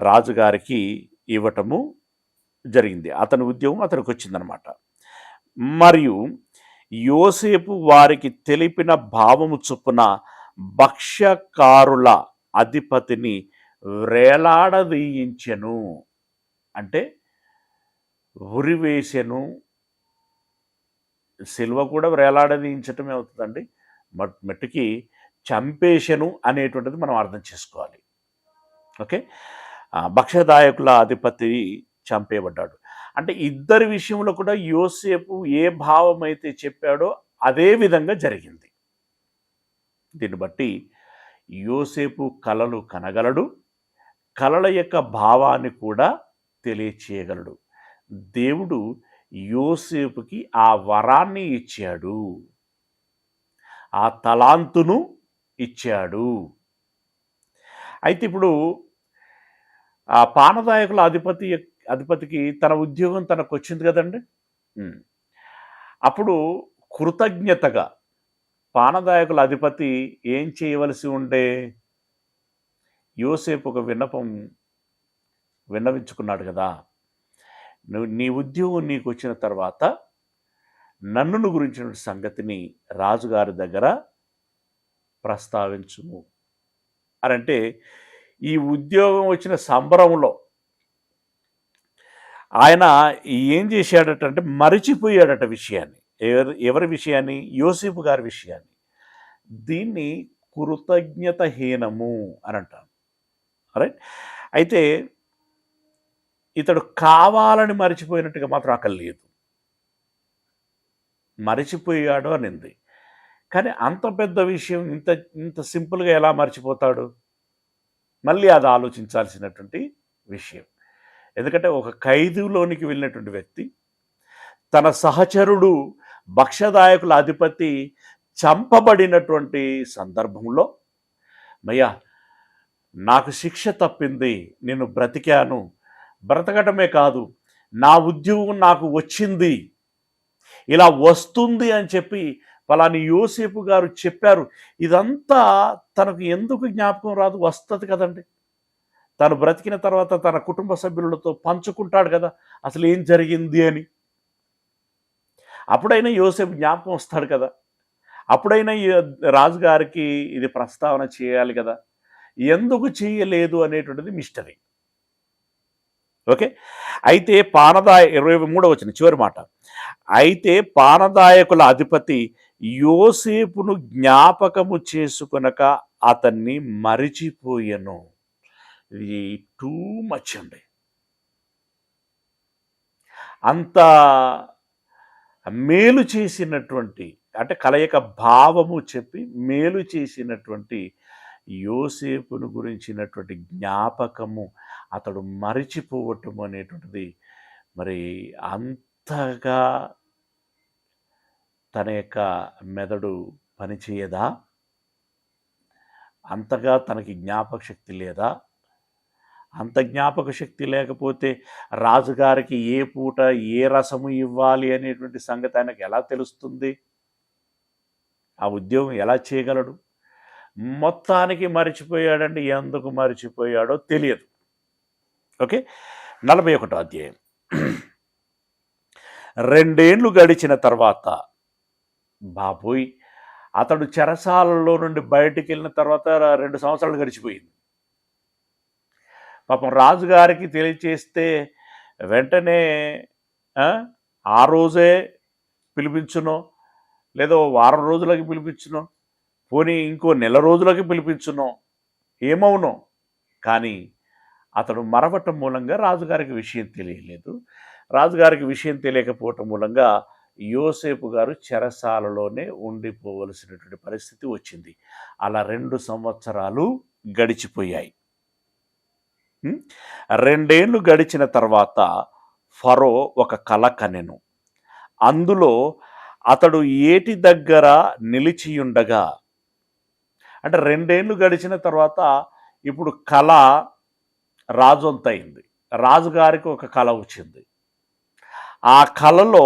రాజుగారికి ఇవ్వటము జరిగింది. అతని ఉద్యోగం అతనికి వచ్చిందనమాట. మరియు యోసేపు వారికి తెలిపిన భావము చొప్పున భక్ష్యకారుల అధిపతిని వ్రేలాడదీయించెను. అంటే ఉరివేసెను. సిలువ కూడా వ్రేలాడదీయించటమే అవుతుందండి. మట్టుకి చంపేశను అనేటువంటిది మనం అర్థం చేసుకోవాలి. ఓకే, భక్ష్యదాయకుల అధిపతి చంపేయబడ్డాడు. అంటే ఇద్దరి విషయంలో కూడా యోసేపు ఏ భావం అయితే చెప్పాడో అదే విధంగా జరిగింది. దీన్ని బట్టి యోసేపు కలలు కనగలడు, కలల యొక్క భావాన్ని కూడా తెలియచేయగలడు. దేవుడు యోసేపుకి ఆ వరాన్ని ఇచ్చాడు, ఆ తలాంతును ఇచ్చాడు. అయితే ఇప్పుడు ఆ పానదాయకుల అధిపతికి తన ఉద్యోగం తనకు వచ్చింది కదండి. అప్పుడు కృతజ్ఞతగా పానదాయకుల అధిపతి ఏం చేయవలసి ఉండే? యోసేపు ఒక విన్నవించుకున్నాడు కదా, నీ ఉద్యోగం నీకు వచ్చిన తర్వాత నన్నును గురించిన సంగతిని రాజుగారి దగ్గర ప్రస్తావించుము అనంటే, ఈ ఉద్యోగం వచ్చిన సంబరంలో ఆయన ఏం చేశాడటంటే మరిచిపోయాడట విషయాన్ని. ఎవరి విషయాన్ని? యోసేపు గారి విషయాన్ని. దీన్ని కృతజ్ఞతహీనము అని అంటాం. రైట్. అయితే ఇతడు కావాలని మరిచిపోయినట్టుగా మాత్రం అక్కడ లేదు, మరిచిపోయాడు అనింది. కానీ అంత పెద్ద విషయం ఇంత ఇంత సింపుల్గా ఎలా మర్చిపోతాడు? మళ్ళీ అది ఆలోచించాల్సినటువంటి విషయం. ఎందుకంటే ఒక ఖైదులోనికి వెళ్ళినటువంటి వ్యక్తి తన సహచరుడు భక్ష్యదాయకుల అధిపతి చంపబడినటువంటి సందర్భంలో, మయ్యా నాకు శిక్ష తప్పింది, నేను బ్రతికాను, బ్రతకటమే కాదు నా ఉద్యోగం నాకు వచ్చింది, ఇలా వస్తుంది అని చెప్పి పలాని యోసేపు గారు చెప్పారు. ఇదంతా తనకు ఎందుకు జ్ఞాపకం రాదు? వస్తుంది కదండి. తను బ్రతికిన తర్వాత తన కుటుంబ సభ్యులతో పంచుకుంటాడు కదా అసలు ఏం జరిగింది అని. అప్పుడైనా యోసేపు జ్ఞాపకం వస్తాడు కదా, అప్పుడైనా రాజుగారికి ఇది ప్రస్తావన చేయాలి కదా. ఎందుకు చేయలేదు అనేటువంటిది మిస్టరీ. ఓకే. అయితే 23వ వచనం చివరి మాట. అయితే పానదాయకుల అధిపతి యోసేపును జ్ఞాపకము చేసుకొనక అతన్ని మరిచిపోయెను. ఇది టూ మచ్ అండి. అంత మేలు చేసినటువంటి, అంటే కలయిక భావము చెప్పి మేలు చేసినటువంటి యోసేపును గురించినటువంటి జ్ఞాపకము అతడు మరిచిపోవటం అనేటువంటిది మరి అంతగా తన యొక్క మెదడు పనిచేయదా? అంతగా తనకి జ్ఞాపక శక్తి లేదా? అంత జ్ఞాపక శక్తి లేకపోతే రాజుగారికి ఏ పూట ఏ రసము ఇవ్వాలి అనేటువంటి సంగతి ఆయనకు ఎలా తెలుస్తుంది? ఆ ఉద్యోగం ఎలా చేయగలడు? మొత్తానికి మరిచిపోయాడండి. ఎందుకు మరిచిపోయాడో తెలియదు. ఓకే. 41వ అధ్యాయం. 2 ఏళ్ళు గడిచిన తర్వాత, బాబోయ్, అతడు చెరసాలలో నుండి బయటికి వెళ్ళిన తర్వాత 2 సంవత్సరాలు గడిచిపోయింది. పాపం రాజుగారికి తెలియచేస్తే వెంటనే ఆ రోజే పిలిపించునో, లేదో వారం రోజులకి పిలిపించునో, పోనీ ఇంకో నెల రోజులకి పిలిపించునో, ఏమవునో. కానీ అతడు మరవటం మూలంగా రాజుగారికి విషయం తెలియలేదు. రాజుగారికి విషయం తెలియకపోవటం మూలంగా యోసేపు గారు చెరసాలలోనే ఉండిపోవలసినటువంటి పరిస్థితి వచ్చింది. అలా 2 సంవత్సరాలు గడిచిపోయాయి. 2 ఏళ్ళు గడిచిన తర్వాత ఫరో ఒక కల కనెను. అందులో అతడు ఏటి దగ్గర నిలిచియుండగా, అంటే 2 ఏళ్ళు గడిచిన తర్వాత ఇప్పుడు కళ రాజొంతయింది. రాజుగారికి ఒక కళ వచ్చింది. ఆ కళలో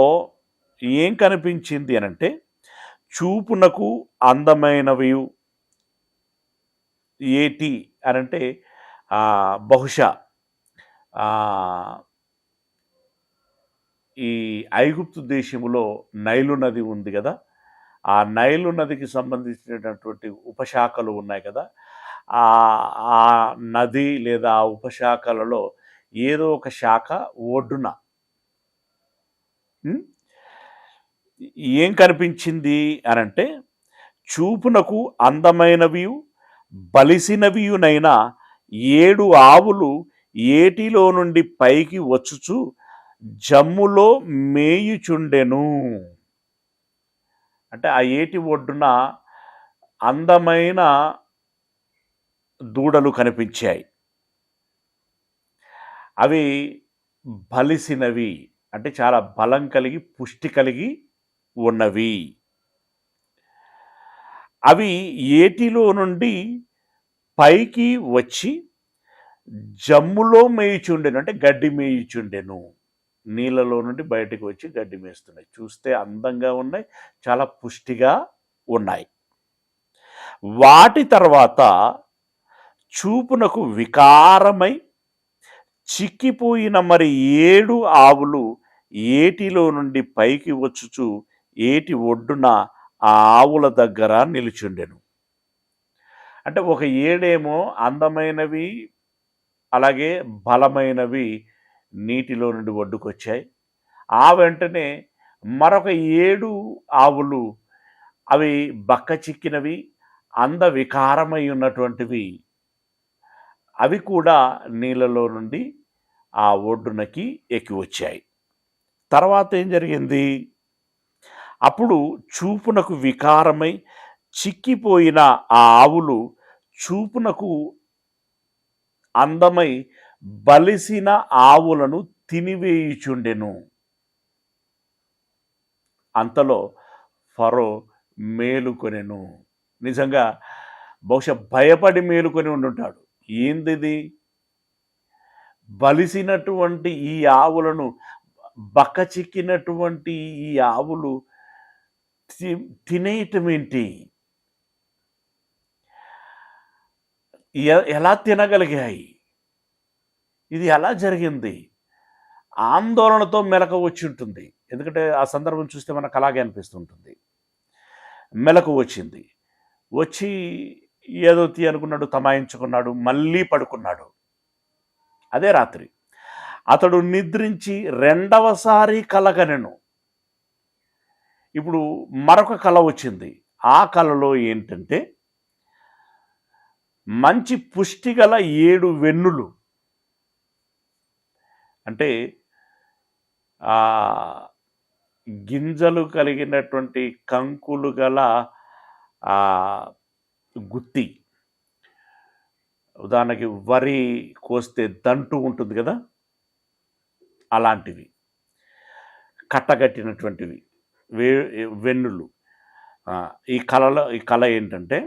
ఏం కనిపించింది అనంటే, చూపునకు అందమైనవి ఏటి అనంటే బహుశా ఈ ఐగుప్తు దేశంలో నైలు నది ఉంది కదా, ఆ నైలు నదికి సంబంధించినటువంటి ఉపశాఖలు ఉన్నాయి కదా, ఆ నది లేదా ఆ ఉపశాఖలలో ఏదో ఒక శాఖ ఒడ్డున ఏం కనిపించింది అనంటే, చూపునకు అందమైనవి బలిసినవియునైన 7 ఆవులు ఏటిలో నుండి పైకి వచ్చుచు జమ్ములో మేయుచుండెను. అంటే ఆ ఏటి ఒడ్డున అందమైన దూడలు కనిపించాయి. అవి బలిసినవి, అంటే చాలా బలం కలిగి పుష్టి కలిగి ఉన్నవి. అవి ఏటిలో నుండి పైకి వచ్చి జమ్ములో మేయుచుండెను, అంటే గడ్డి మేయుచుండెను. నీళ్ళలో నుండి బయటకు వచ్చి గడ్డి మేస్తున్నాయి. చూస్తే అందంగా ఉన్నాయి, చాలా పుష్టిగా ఉన్నాయి. వాటి తర్వాత చూపునకు వికారమై చిక్కిపోయిన మరి 7 ఆవులు ఏటిలో నుండి పైకి వచ్చుచు ఏటి ఒడ్డున ఆ ఆవుల దగ్గర నిలుచుండెను. అంటే ఒక ఏడేమో అందమైనవి అలాగే బలమైనవి నీటిలో నుండి ఒడ్డుకొచ్చాయి. ఆ వెంటనే మరొక 7 ఆవులు అవి బక్క చిక్కినవి, అందవికారమై ఉన్నటువంటివి, అవి కూడా నీళ్ళలో నుండి ఆ ఒడ్డునకి ఎక్కి వచ్చాయి. తర్వాత ఏం జరిగింది? అప్పుడు చూపునకు వికారమై చిక్కిపోయిన ఆ ఆవులు చూపునకు అందమై బలిసిన ఆవులను తినివేయుచుండెను. అంతలో ఫరో మేలుకొనెను. నిజంగా బహుశా భయపడి మేలుకొని ఉండుంటాడు. ఏందిది? బలిసినటువంటి ఈ ఆవులను, బక్క చిక్కినటువంటి ఈ ఆవులు తినేయటం ఏంటి? ఎలా తినగలిగాయి? ఇది ఎలా జరిగింది? ఆందోళనతో మెలకు వచ్చి ఉంటుంది. ఎందుకంటే ఆ సందర్భం చూస్తే మనకు అలాగే అనిపిస్తుంటుంది. మెలకు వచ్చింది. వచ్చి ఏదో అనుకున్నాడు, తమాయించుకున్నాడు, మళ్ళీ పడుకున్నాడు. అదే రాత్రి అతడు నిద్రించి రెండవసారి కలగనెను. ఇప్పుడు మరొక కల వచ్చింది. ఆ కలలో ఏంటంటే మంచి పుష్టి గల 7 వెన్నులు, అంటే గింజలు కలిగినటువంటి కంకులు గల గుత్తి, ఉదాహరణకి వరి కోస్తే దంటు ఉంటుంది కదా, అలాంటివి కట్టగట్టినటువంటివి వెన్నులు. ఈ కళ ఏంటంటే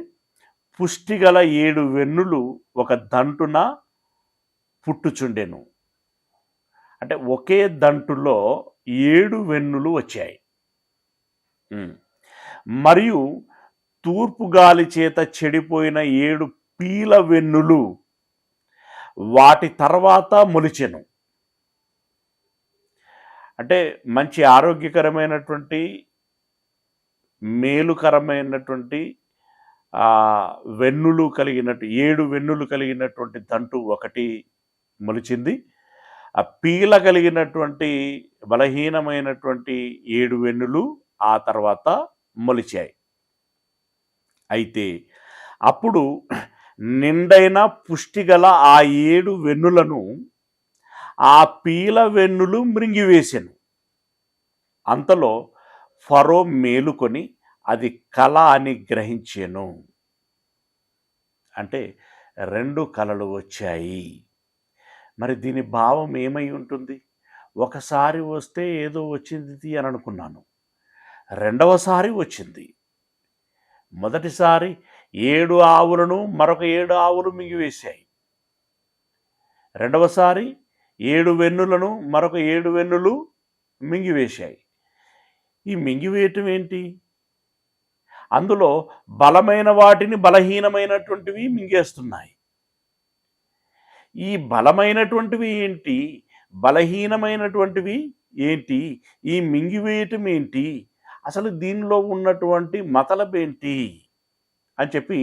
పుష్టిగల 7 వెన్నులు ఒక దంటున పుట్టుచుండెను. అంటే ఒకే దంటులో 7 వెన్నులు వచ్చాయి. మరియు తూర్పు గాలి చేత చెడిపోయిన 7 పీల వెన్నులు వాటి తర్వాత మొలిచెను. అంటే మంచి ఆరోగ్యకరమైనటువంటి మేలుకరమైనటువంటి వెన్నులు కలిగినట్టు 7 వెన్నులు కలిగినటువంటి దంటు ఒకటి మొలిచింది. ఆ పీల కలిగినటువంటి బలహీనమైనటువంటి 7 వెన్నులు ఆ తర్వాత మొలిచాయి. అయితే అప్పుడు నిండైన పుష్టిగల ఆ 7 వెన్నులను ఆ పీల వెన్నులు మృంగివేసెను. అంతలో ఫరో మేలుకొని అది కల అని గ్రహించెను. అంటే 2 కలలు వచ్చాయి. మరి దీని భావం ఏమై ఉంటుంది? ఒకసారి వస్తే ఏదో వచ్చింది అని అనుకున్నాను, రెండవసారి వచ్చింది. మొదటిసారి 7 ఆవులను మరొక 7 ఆవులు మింగివేశాయి. రెండవసారి 7 వెన్నులను మరొక 7 వెన్నులు మింగివేశాయి. ఈ మింగివేయటం ఏంటి? అందులో బలమైన వాటిని బలహీనమైనటువంటివి మింగేస్తున్నాయి. ఈ బలమైనటువంటివి ఏంటి, బలహీనమైనటువంటివి ఏంటి, ఈ మింగివేయటం ఏంటి, అసలు దీనిలో ఉన్నటువంటి మతలబేంటి అని చెప్పి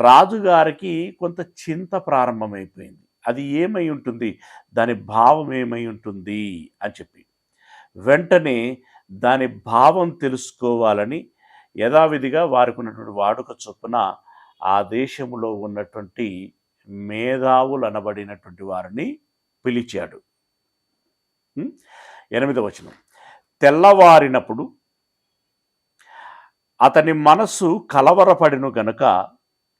రాజుగారికి కొంత చింత ప్రారంభమైపోయింది. అది ఏమై ఉంటుంది, దాని భావం ఏమై ఉంటుంది అని చెప్పి వెంటనే దాని భావం తెలుసుకోవాలని యథావిధిగా వారికి ఉన్నటువంటి వాడుక చొప్పున ఆ దేశములో ఉన్నటువంటి మేధావులు అనబడినటువంటి వారిని పిలిచాడు. 8వ వచనం, తెల్లవారినప్పుడు అతని మనస్సు కలవరపడిను గనుక,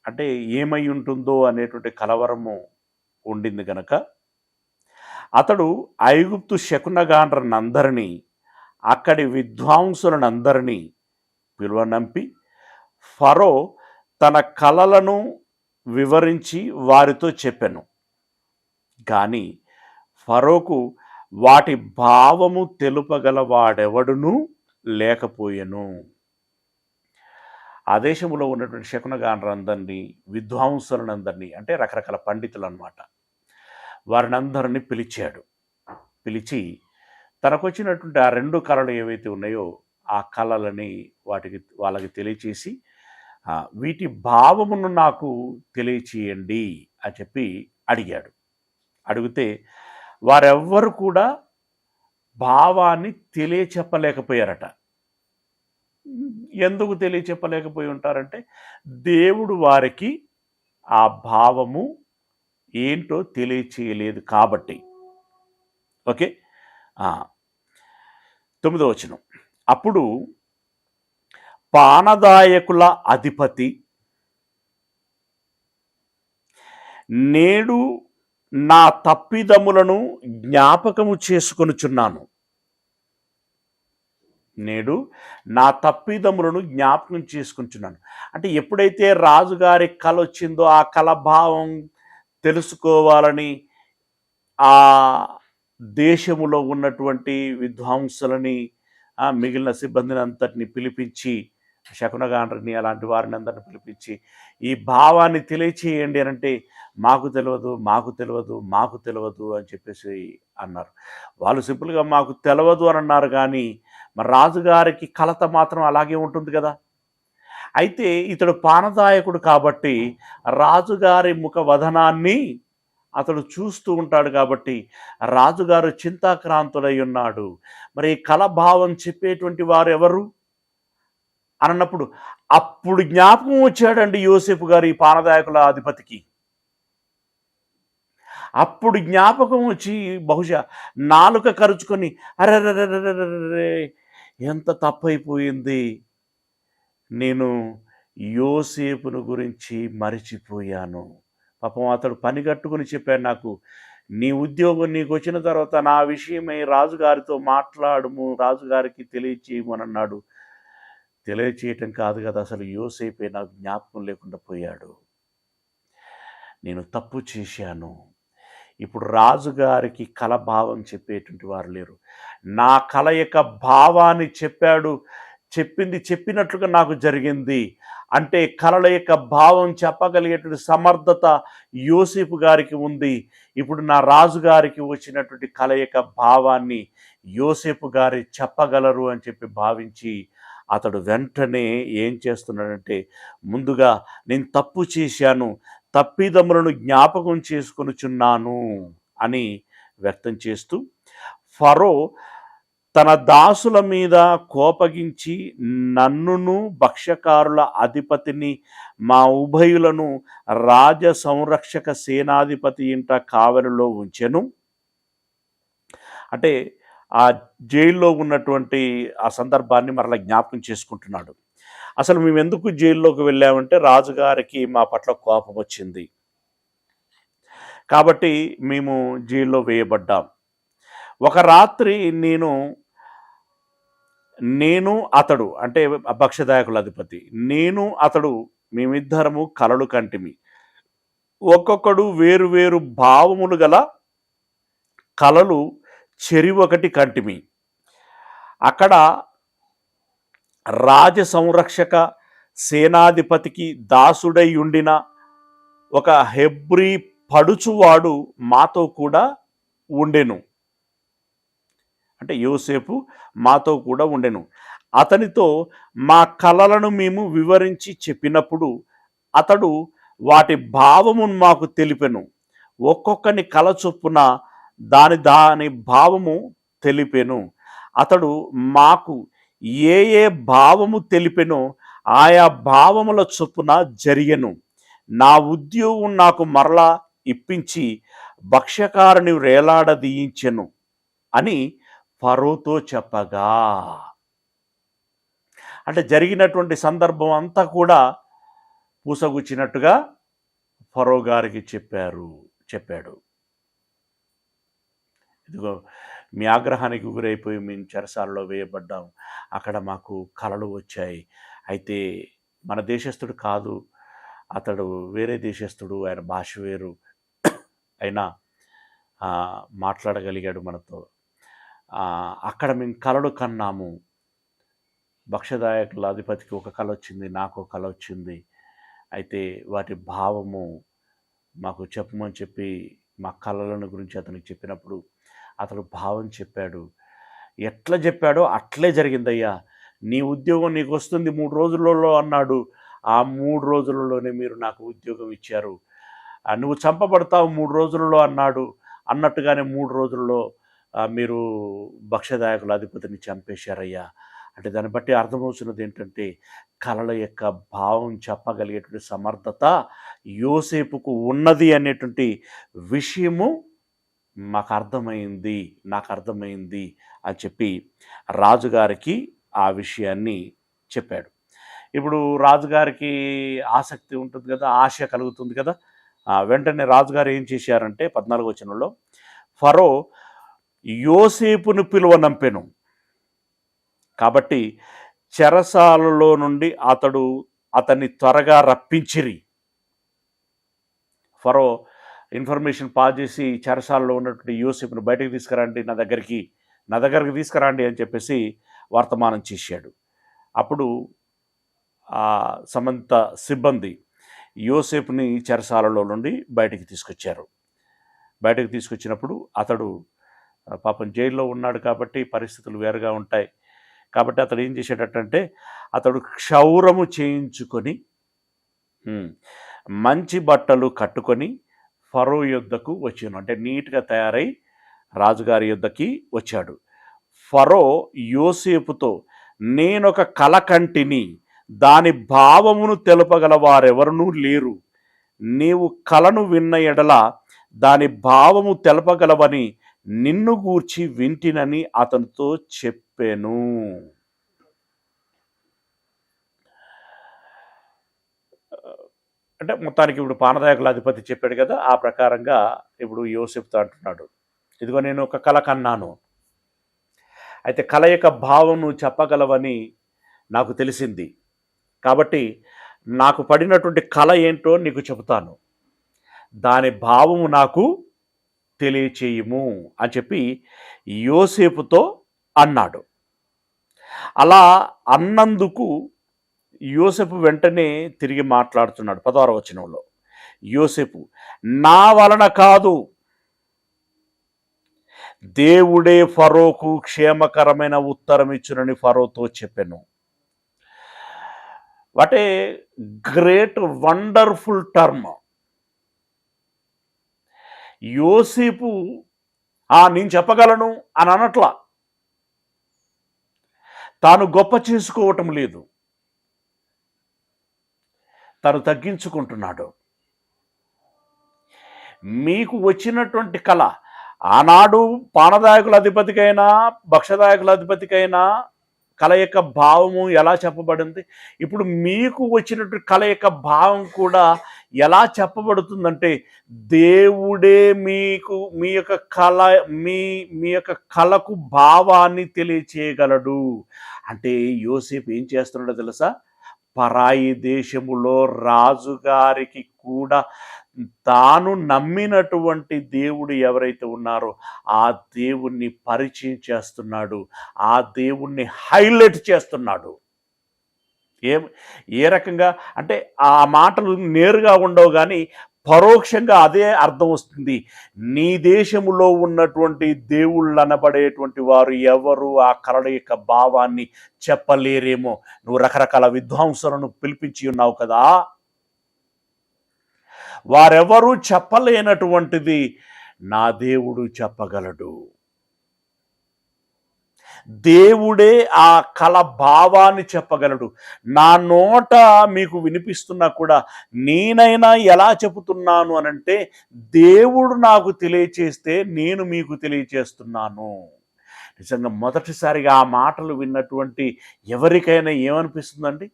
అంటే ఏమై ఉంటుందో అనేటువంటి కలవరము ఉండింది గనక, అతడు ఐగుప్తు శకునగాండ్రనందరినీ అక్కడి విద్వాంసులనందరినీ పిలువనంపి ఫరో తన కలలను వివరించి వారితో చెప్పెను. కానీ ఫరోకు వాటి భావము తెలుపగల వాడెవడునూ లేకపోయెను. ఆ దేశంలో ఉన్నటువంటి శకునగాండ్రందరినీ, విద్వాంసులనందరినీ, అంటే రకరకాల పండితులు అన్నమాట, వారినందరినీ పిలిచాడు. పిలిచి తనకొచ్చినటువంటి ఆ 2 కళలు ఏవైతే ఉన్నాయో ఆ కళలని వాళ్ళకి తెలియచేసి, వీటి భావమును నాకు తెలియచేయండి అని చెప్పి అడిగాడు. అడిగితే వారెవ్వరు కూడా భావాన్ని తెలియచెప్పలేకపోయారట. ఎందుకు తెలియచెప్పలేకపోయి ఉంటారంటే, దేవుడు వారికి ఆ భావము ఏంటో తెలియచేయలేదు కాబట్టి. ఓకే. 9వ వచనం, అప్పుడు పానదాయకుల అధిపతి, నేడు నా తప్పిదములను జ్ఞాపకము చేసుకొనుచున్నాను. నేడు నా తప్పిదములను జ్ఞాపకం చేసుకుంటున్నాను. అంటే ఎప్పుడైతే రాజుగారి కళ వచ్చిందో ఆ కళ భావం తెలుసుకోవాలని ఆ దేశములో ఉన్నటువంటి విద్వాంసులని, మిగిలిన సిబ్బందిని అంతటిని పిలిపించి, శకునగాండ్రిని అలాంటి వారిని అందరిని పిలిపించి ఈ భావాన్ని తెలియచేయండి అని అంటే, మాకు తెలియదు, మాకు తెలియదు, మాకు తెలియదు అని చెప్పేసి అన్నారు. వాళ్ళు సింపుల్గా మాకు తెలియదు అని అన్నారు, కానీ మరి రాజుగారికి కలత మాత్రం అలాగే ఉంటుంది కదా. అయితే ఇతడు పానదాయకుడు కాబట్టి రాజుగారి ముఖ వదనాన్ని అతడు చూస్తూ ఉంటాడు కాబట్టి రాజుగారు చింతాక్రాంతుడై ఉన్నాడు. మరి కలభావం చెప్పేటువంటి వారు ఎవరు అన్నప్పుడు అప్పుడు జ్ఞాపకం వచ్చాడండి యోసేపు గారు ఈ పానదాయకుల అధిపతికి. అప్పుడు జ్ఞాపకం వచ్చి బహుశా నాలుక కరుచుకొని, అరెరెరెరెరెరే ఎంత తప్పైపోయింది, నేను యోసేపును గురించి మరిచిపోయాను. పాపం అతడు పని కట్టుకుని చెప్పాడు, నాకు నీ ఉద్యోగం నీకు వచ్చిన తర్వాత నా విషయమై రాజుగారితో మాట్లాడము, రాజుగారికి తెలియచేయమని అన్నాడు. తెలియచేయటం కాదు కదా, అసలు యోసేపే నాకు జ్ఞాపకం లేకుండా పోయాడు. నేను తప్పు చేశాను. ఇప్పుడు రాజుగారికి కళ భావం చెప్పేటువంటి వారు లేరు. నా కళ యొక్క భావాన్ని చెప్పాడు, చెప్పింది చెప్పినట్లుగా నాకు జరిగింది అంటే కళల యొక్క భావం చెప్పగలిగేటువంటి సమర్థత యోసేపు గారికి ఉంది. ఇప్పుడు నా రాజుగారికి వచ్చినటువంటి కళ యొక్క భావాన్ని యోసేపు గారి చెప్పగలరు అని చెప్పి భావించి అతడు వెంటనే ఏం చేస్తున్నాడంటే, ముందుగా నేను తప్పు చేశాను, తప్పిదములను జ్ఞాపకం చేసుకొనుచున్నాను అని వ్యక్తం చేస్తూ, ఫరో తన దాసుల మీద కోపగించి నన్నును భక్ష్యకారుల అధిపతిని మా ఉభయులను రాజ సంరక్షక సేనాధిపతి ఇంట కావలిలో ఉంచెను. అంటే ఆ జైల్లో ఉన్నటువంటి ఆ సందర్భాన్ని మరలా జ్ఞాపకం చేసుకుంటున్నాడు. అసలు మేము ఎందుకు జైల్లోకి వెళ్ళామంటే, రాజుగారికి మా పట్ల కోపం వచ్చింది కాబట్టి మేము జైల్లో వేయబడ్డాం. ఒక రాత్రి నేను అతడు, అంటే భక్ష్యదాయకుల అధిపతి, నేను అతడు మేమిద్దరము కలలు కంటిమి. ఒక్కొక్కడు వేరు వేరు భావములు గల కలలు చెరి ఒకటి కంటిమి. అక్కడ రాజ సంరక్షక సేనాధిపతికి దాసుడై ఉండిన ఒక హెబ్రీ పడుచువాడు మాతో కూడా ఉండెను. అంటే యోసేపు మాతో కూడా ఉండెను. అతనితో మా కలలను మేము వివరించి చెప్పినప్పుడు అతడు వాటి భావమును మాకు తెలిపెను. ఒక్కొక్కని కల చొప్పున దాని భావము తెలిపెను. అతడు మాకు ఏ భావము తెలిపెనో ఆయా భావముల చొప్పున జరిగెను. నా ఉద్యోగం నాకు మరలా ఇప్పించి భక్ష్యకారుని వేలాడదీయించెను అని ఫరోతో చెప్పగా. అంటే జరిగినటువంటి సందర్భం అంతా కూడా పూసగుచ్చినట్టుగా ఫరో గారికి చెప్పాడు. ఇదిగో మీ ఆగ్రహానికి గురైపోయి మేము చెరసాలలో వేయబడ్డాం, అక్కడ మాకు కలలు వచ్చాయి. అయితే మన దేశస్థుడు కాదు, అతడు వేరే దేశస్థుడు, ఆయన భాష వేరు, అయినా మాట్లాడగలిగాడు మనతో. అక్కడ మేము కలలు కన్నాము. భక్ష్యదాయకుల అధిపతికి ఒక కల వచ్చింది, నాకు ఒక కల వచ్చింది. అయితే వాటి భావము మాకు చెప్పమని చెప్పి మా కళలను గురించి అతనికి చెప్పినప్పుడు అతడు భావం చెప్పాడు. ఎట్లా చెప్పాడో అట్లే జరిగిందయ్యా. నీ ఉద్యోగం నీకు వస్తుంది 3 రోజులలో అన్నాడు. ఆ 3 రోజులలోనే మీరు నాకు ఉద్యోగం ఇచ్చారు. నువ్వు చంపబడతావు 3 రోజులలో అన్నాడు. అన్నట్టుగానే 3 రోజుల్లో మీరు భక్ష్యదాయకుల అధిపతిని చంపేశారయ్యా. అంటే దాన్ని బట్టి అర్థమవుతున్నది ఏంటంటే, కళల యొక్క భావం చెప్పగలిగేటువంటి సమర్థత యోసేపుకు ఉన్నది అనేటువంటి విషయము నాకు అర్థమైంది అని చెప్పి రాజుగారికి ఆ విషయాన్ని చెప్పాడు. ఇప్పుడు రాజుగారికి ఆసక్తి ఉంటుంది కదా, ఆశ కలుగుతుంది కదా. వెంటనే రాజుగారు ఏం చేశారంటే 14వ వచనంలో, ఫరో యోసేపును పిలువనంపెను. కాబట్టి చెరసాలలో నుండి అతన్ని త్వరగా రప్పించిరి. ఫరో ఇన్ఫర్మేషన్ పాస్ చేసి చెరసాలలో ఉన్నటువంటి యోసేపును బయటకు తీసుకురండి, నా దగ్గరికి తీసుకురండి అని చెప్పేసి వర్తమానం చేశాడు. అప్పుడు ఆ సంబంధిత సిబ్బంది యోసేపుని చెరసాలలో నుండి బయటికి తీసుకొచ్చారు. బయటకు తీసుకొచ్చినప్పుడు అతడు పాపం జైల్లో ఉన్నాడు కాబట్టి పరిస్థితులు వేరుగా ఉంటాయి. కాబట్టి అతడు ఏం చేసేటట్టంటే, అతడు క్షౌరము చేయించుకొని మంచి బట్టలు కట్టుకొని ఫరో యుద్ధకు వచ్చాను. అంటే నీట్గా తయారై రాజుగారి యుద్ధకి వచ్చాడు. ఫరో యోసేపుతో, నేనొక కల కంటిని, దాని భావమును తెలుపగల వారెవరనూ లేరు. నీవు కలను విన్న ఎడల దాని భావము తెలపగలవని నిన్ను గూర్చి వింటినని అతనితో చెప్పాను. అంటే మొత్తానికి ఇప్పుడు పానదాయకుల అధిపతి చెప్పాడు కదా, ఆ ప్రకారంగా ఇప్పుడు యోసేపుతో అంటున్నాడు, ఇదిగో నేను ఒక కల కన్నాను. అయితే కల యొక్క భావం నువ్వు చెప్పగలవని నాకు తెలిసింది. కాబట్టి నాకు పడినటువంటి కల ఏంటో నీకు చెబుతాను, దాని భావము నాకు తెలియచేయము అని చెప్పి యోసేపుతో అన్నాడు. అలా అన్నందుకు యోసేపు వెంటనే తిరిగి మాట్లాడుతున్నాడు. 16వ వచనంలో యోసేపు, నా వలన కాదు, దేవుడే ఫరోకు క్షేమకరమైన ఉత్తరం ఇచ్చునని ఫరోతో చెప్పాను. What a great wonderful term. యోసేపు నేను చెప్పగలను అని అనట్లా, తాను గొప్ప చేసుకోవటం లేదు, తను తగ్గించుకుంటున్నాడు. మీకు వచ్చినటువంటి కళ, ఆనాడు పానదాయకుల అధిపతికైనా భక్ష్యదాయకుల అధిపతికైనా కళ యొక్క భావము ఎలా చెప్పబడింది, ఇప్పుడు మీకు వచ్చినటువంటి కళ యొక్క భావం కూడా ఎలా చెప్పబడుతుందంటే, దేవుడే మీకు మీ యొక్క కళకు భావాన్ని తెలియచేయగలడు. అంటే యోసేపు ఏం చేస్తున్నాడో తెలుసా, పరాయి దేశములో రాజుగారికి కూడా తాను నమ్మినటువంటి దేవుడు ఎవరైతే ఉన్నారో ఆ దేవుణ్ణి పరిచయం చేస్తున్నాడు, ఆ దేవుణ్ణి హైలైట్ చేస్తున్నాడు. ఏ రకంగా అంటే ఆ మాటలు నేరుగా ఉండవు కానీ పరోక్షంగా అదే అర్థం వస్తుంది. నీ దేశములో ఉన్నటువంటి దేవుళ్ళు అనబడేటువంటి వారు ఎవరు ఆ కళల యొక్క భావాన్ని చెప్పలేరేమో. నువ్వు రకరకాల విద్వాంసులను పిలిపించి ఉన్నావు కదా, వారెవరూ చెప్పలేనటువంటిది నా దేవుడు చెప్పగలడు. దేవుడే ఆ కల భావాన్ని చెప్పగలడు. నా నోట మీకు వినిపిస్తున్నా కూడా నేనైనా ఎలా చెబుతున్నాను అనంటే, దేవుడు నాకు తెలియచేస్తే నేను మీకు తెలియచేస్తున్నాను. నిజంగా మొదటిసారిగా ఆ మాటలు విన్నటువంటి ఎవరికైనా ఏమనిపిస్తుందండి?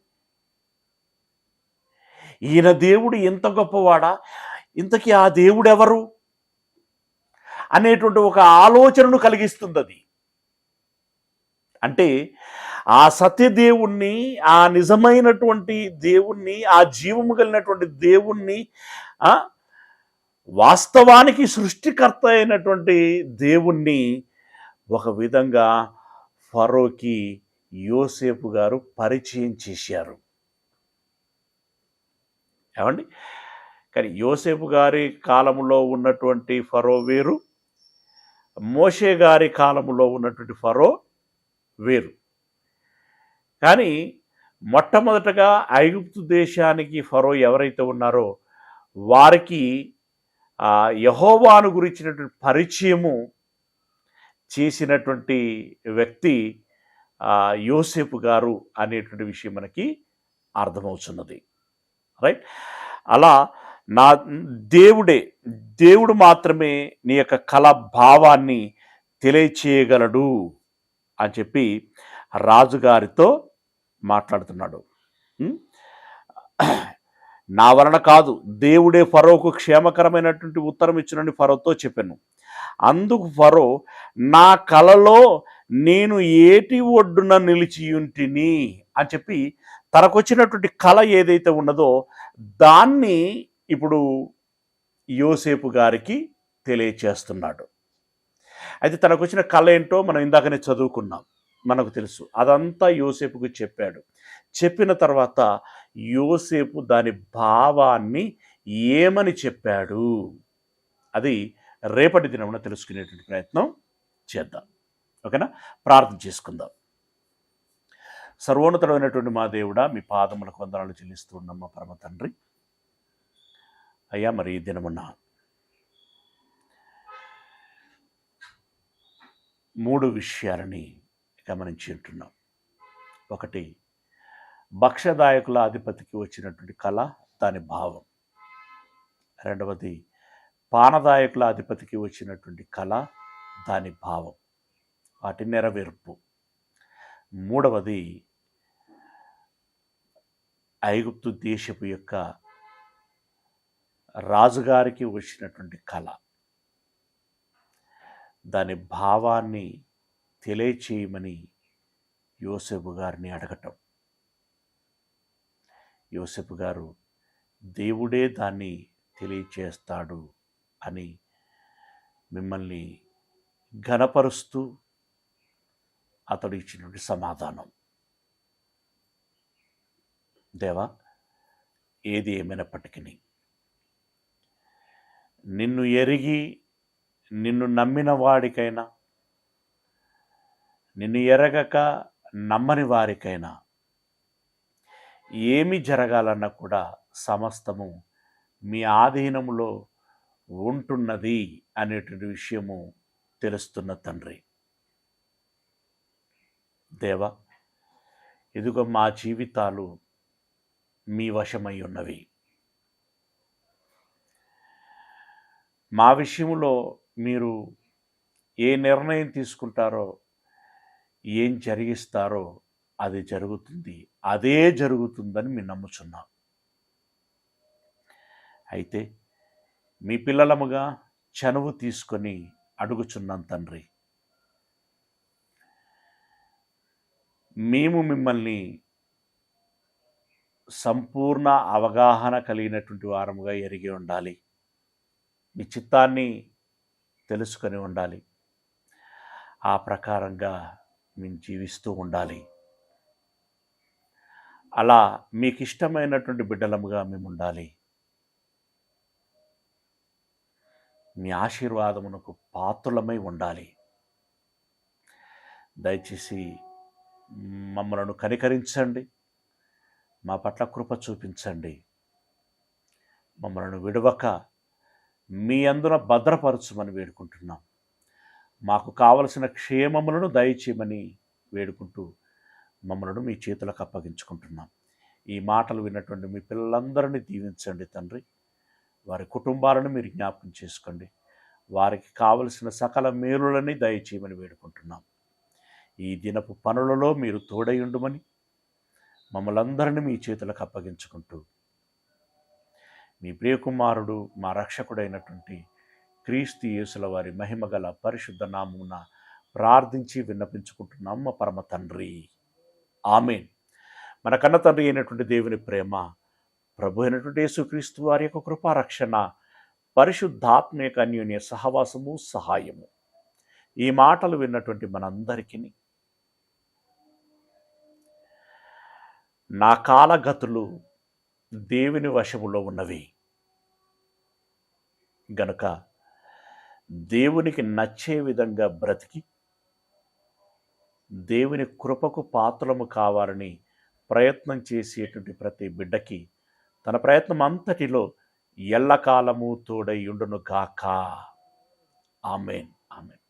ఈయన దేవుడు ఎంత గొప్పవాడా, ఇంతకీ ఆ దేవుడెవరు అనేటువంటి ఒక ఆలోచనను కలిగిస్తుంది అది. అంటే ఆ సత్యదేవుణ్ణి, ఆ నిజమైనటువంటి దేవుణ్ణి, ఆ జీవము కలిగినటువంటి దేవుణ్ణి, వాస్తవానికి సృష్టికర్త అయినటువంటి దేవుణ్ణి ఒక విధంగా ఫరోకి యోసేపు గారు పరిచయం చేశారు. ఏమండి? కానీ యోసేపు గారి కాలంలో ఉన్నటువంటి ఫరో వేరు, మోషే గారి కాలంలో ఉన్నటువంటి ఫరో వేరు. కానీ మొట్టమొదటగా ఐగుప్తు దేశానికి ఫరో ఎవరైతే ఉన్నారో వారికి యెహోవాను గురించినటువంటి పరిచయము చేసినటువంటి వ్యక్తి యోసేపు గారు అనేటువంటి విషయం మనకి అర్థమవుతున్నది. రైట్? అలా నా దేవుడు మాత్రమే నీ యొక్క కళ భావాన్ని తెలియచేయగలడు అని చెప్పి రాజుగారితో మాట్లాడుతున్నాడు. నా వలన కాదు, దేవుడే ఫరోకు క్షేమకరమైనటువంటి ఉత్తరం ఇచ్చినని ఫరోతో చెప్పాను. అందుకు ఫరో, నా కలలో నేను ఏటి ఒడ్డున నిలిచియుంటిని అని చెప్పి తనకొచ్చినటువంటి కళ ఏదైతే ఉన్నదో దాన్ని ఇప్పుడు యోసేపు గారికి తెలియచేస్తున్నాడు. అయితే తనకు వచ్చిన కళ ఏంటో మనం ఇందాకనే చదువుకున్నాం, మనకు తెలుసు. అదంతా యోసేపుకు చెప్పాడు. చెప్పిన తర్వాత యోసేపు దాని భావాన్ని ఏమని చెప్పాడు అది రేపటి దినమున తెలుసుకునేటువంటి ప్రయత్నం చేద్దాం. ఓకేనా? ప్రార్థన చేసుకుందాం. సర్వోన్నతుడైనటువంటి మా దేవుడా, మీ పాదములకు వందనాలు చెల్లిస్తూ ఉన్నాం మా పరమ తండ్రి. అయ్యా, మరి ఈ దినమున 3 విషయాలని గమనించి ఉంటున్నాం. ఒకటి, భక్ష్యదాయకుల అధిపతికి వచ్చినటువంటి కళ, దాని భావం. రెండవది, పానదాయకుల అధిపతికి వచ్చినటువంటి కళ, దాని భావం, వాటి నెరవేర్పు. మూడవది, ఐగుప్తు దేశపు యొక్క రాజుగారికి వచ్చినటువంటి కళ, దాని భావాన్ని తెలియచేయమని యోసేపు గారిని అడగటం. యోసేపు గారు దేవుడే దాన్ని తెలియచేస్తాడు అని మిమ్మల్ని ఘనపరుస్తూ అతడు ఇచ్చినటువంటి సమాధానం. దేవా, ఏది ఏమైనప్పటికీ నిన్ను ఎరిగి నిన్ను నమ్మిన వాడికైనా, నిన్ను ఎరగక నమ్మని వారికైనా ఏమి జరగాలన్నా కూడా సమస్తము మీ ఆధీనములో ఉంటున్నది అనేటువంటి విషయము తెలుస్తున్న తండ్రి. దేవా, ఇదిగో మా జీవితాలు మీ వశమై ఉన్నవి. మా విషయంలో మీరు ఏ నిర్ణయం తీసుకుంటారో, ఏం జరిగిస్తారో అది జరుగుతుంది, అదే జరుగుతుందని మేము నమ్ముచున్నాం. అయితే మీ పిల్లలముగా చనువు తీసుకొని అడుగుచున్నాం తండ్రి. మేము మిమ్మల్ని సంపూర్ణ అవగాహన కలిగినటువంటి వారముగా ఎరిగి ఉండాలి, మీ చిత్తాన్ని తెలుసుకొని ఉండాలి, ఆ ప్రకారంగా మేము జీవిస్తూ ఉండాలి. అలా మీకు ఇష్టమైనటువంటి బిడ్డలముగా మేము ఉండాలి. మీ ఆశీర్వాదమునకు పాత్రులమై ఉండాలి. దయచేసి మమ్మలను కనికరించండి, మా పట్ల కృప చూపించండి. మమ్మలను విడవక మీ అందున భద్రపరచుమని వేడుకుంటున్నాం. మాకు కావలసిన క్షేమములను దయచేయమని వేడుకుంటూ మమ్మలను మీ చేతులకు అప్పగించుకుంటున్నాం. ఈ మాటలు విన్నటువంటి మీ పిల్లలందరినీ దీవించండి తండ్రి. వారి కుటుంబాలను మీరు జ్ఞాపకం చేసుకోండి. వారికి కావలసిన సకల మేలులని దయచేయమని వేడుకుంటున్నాం. ఈ దినపు పనులలో మీరు తోడయుండుమని మమ్మలందరినీ మీ చేతులకు అప్పగించుకుంటూ మీ ప్రియకుమారుడు మా రక్షకుడైనటువంటి క్రీస్తు యేసుల వారి మహిమగల పరిశుద్ధ నామమున ప్రార్థించి విన్నపించుకుంటున్నాం మా పరమ తండ్రి. ఆమేన్. మన కన్న తండ్రి అయినటువంటి దేవుని ప్రేమ, ప్రభు అయినటువంటి యేసుక్రీస్తు వారి యొక్క కృపారక్షణ, పరిశుద్ధాత్మ యొక్క అన్యోన్య సహవాసము, సహాయము ఈ మాటలు విన్నటువంటి మనందరికీ నా కాలగతులు దేవుని వశములో ఉన్నవి గనుక దేవునికి నచ్చే విధంగా బ్రతికి దేవుని కృపకు పాత్రము కావాలని ప్రయత్నం చేసేటువంటి ప్రతి బిడ్డకి తన ప్రయత్నం అంతటిలో ఎల్లకాలము తోడై ఉండును గాక. ఆమేన్. ఆమేన్.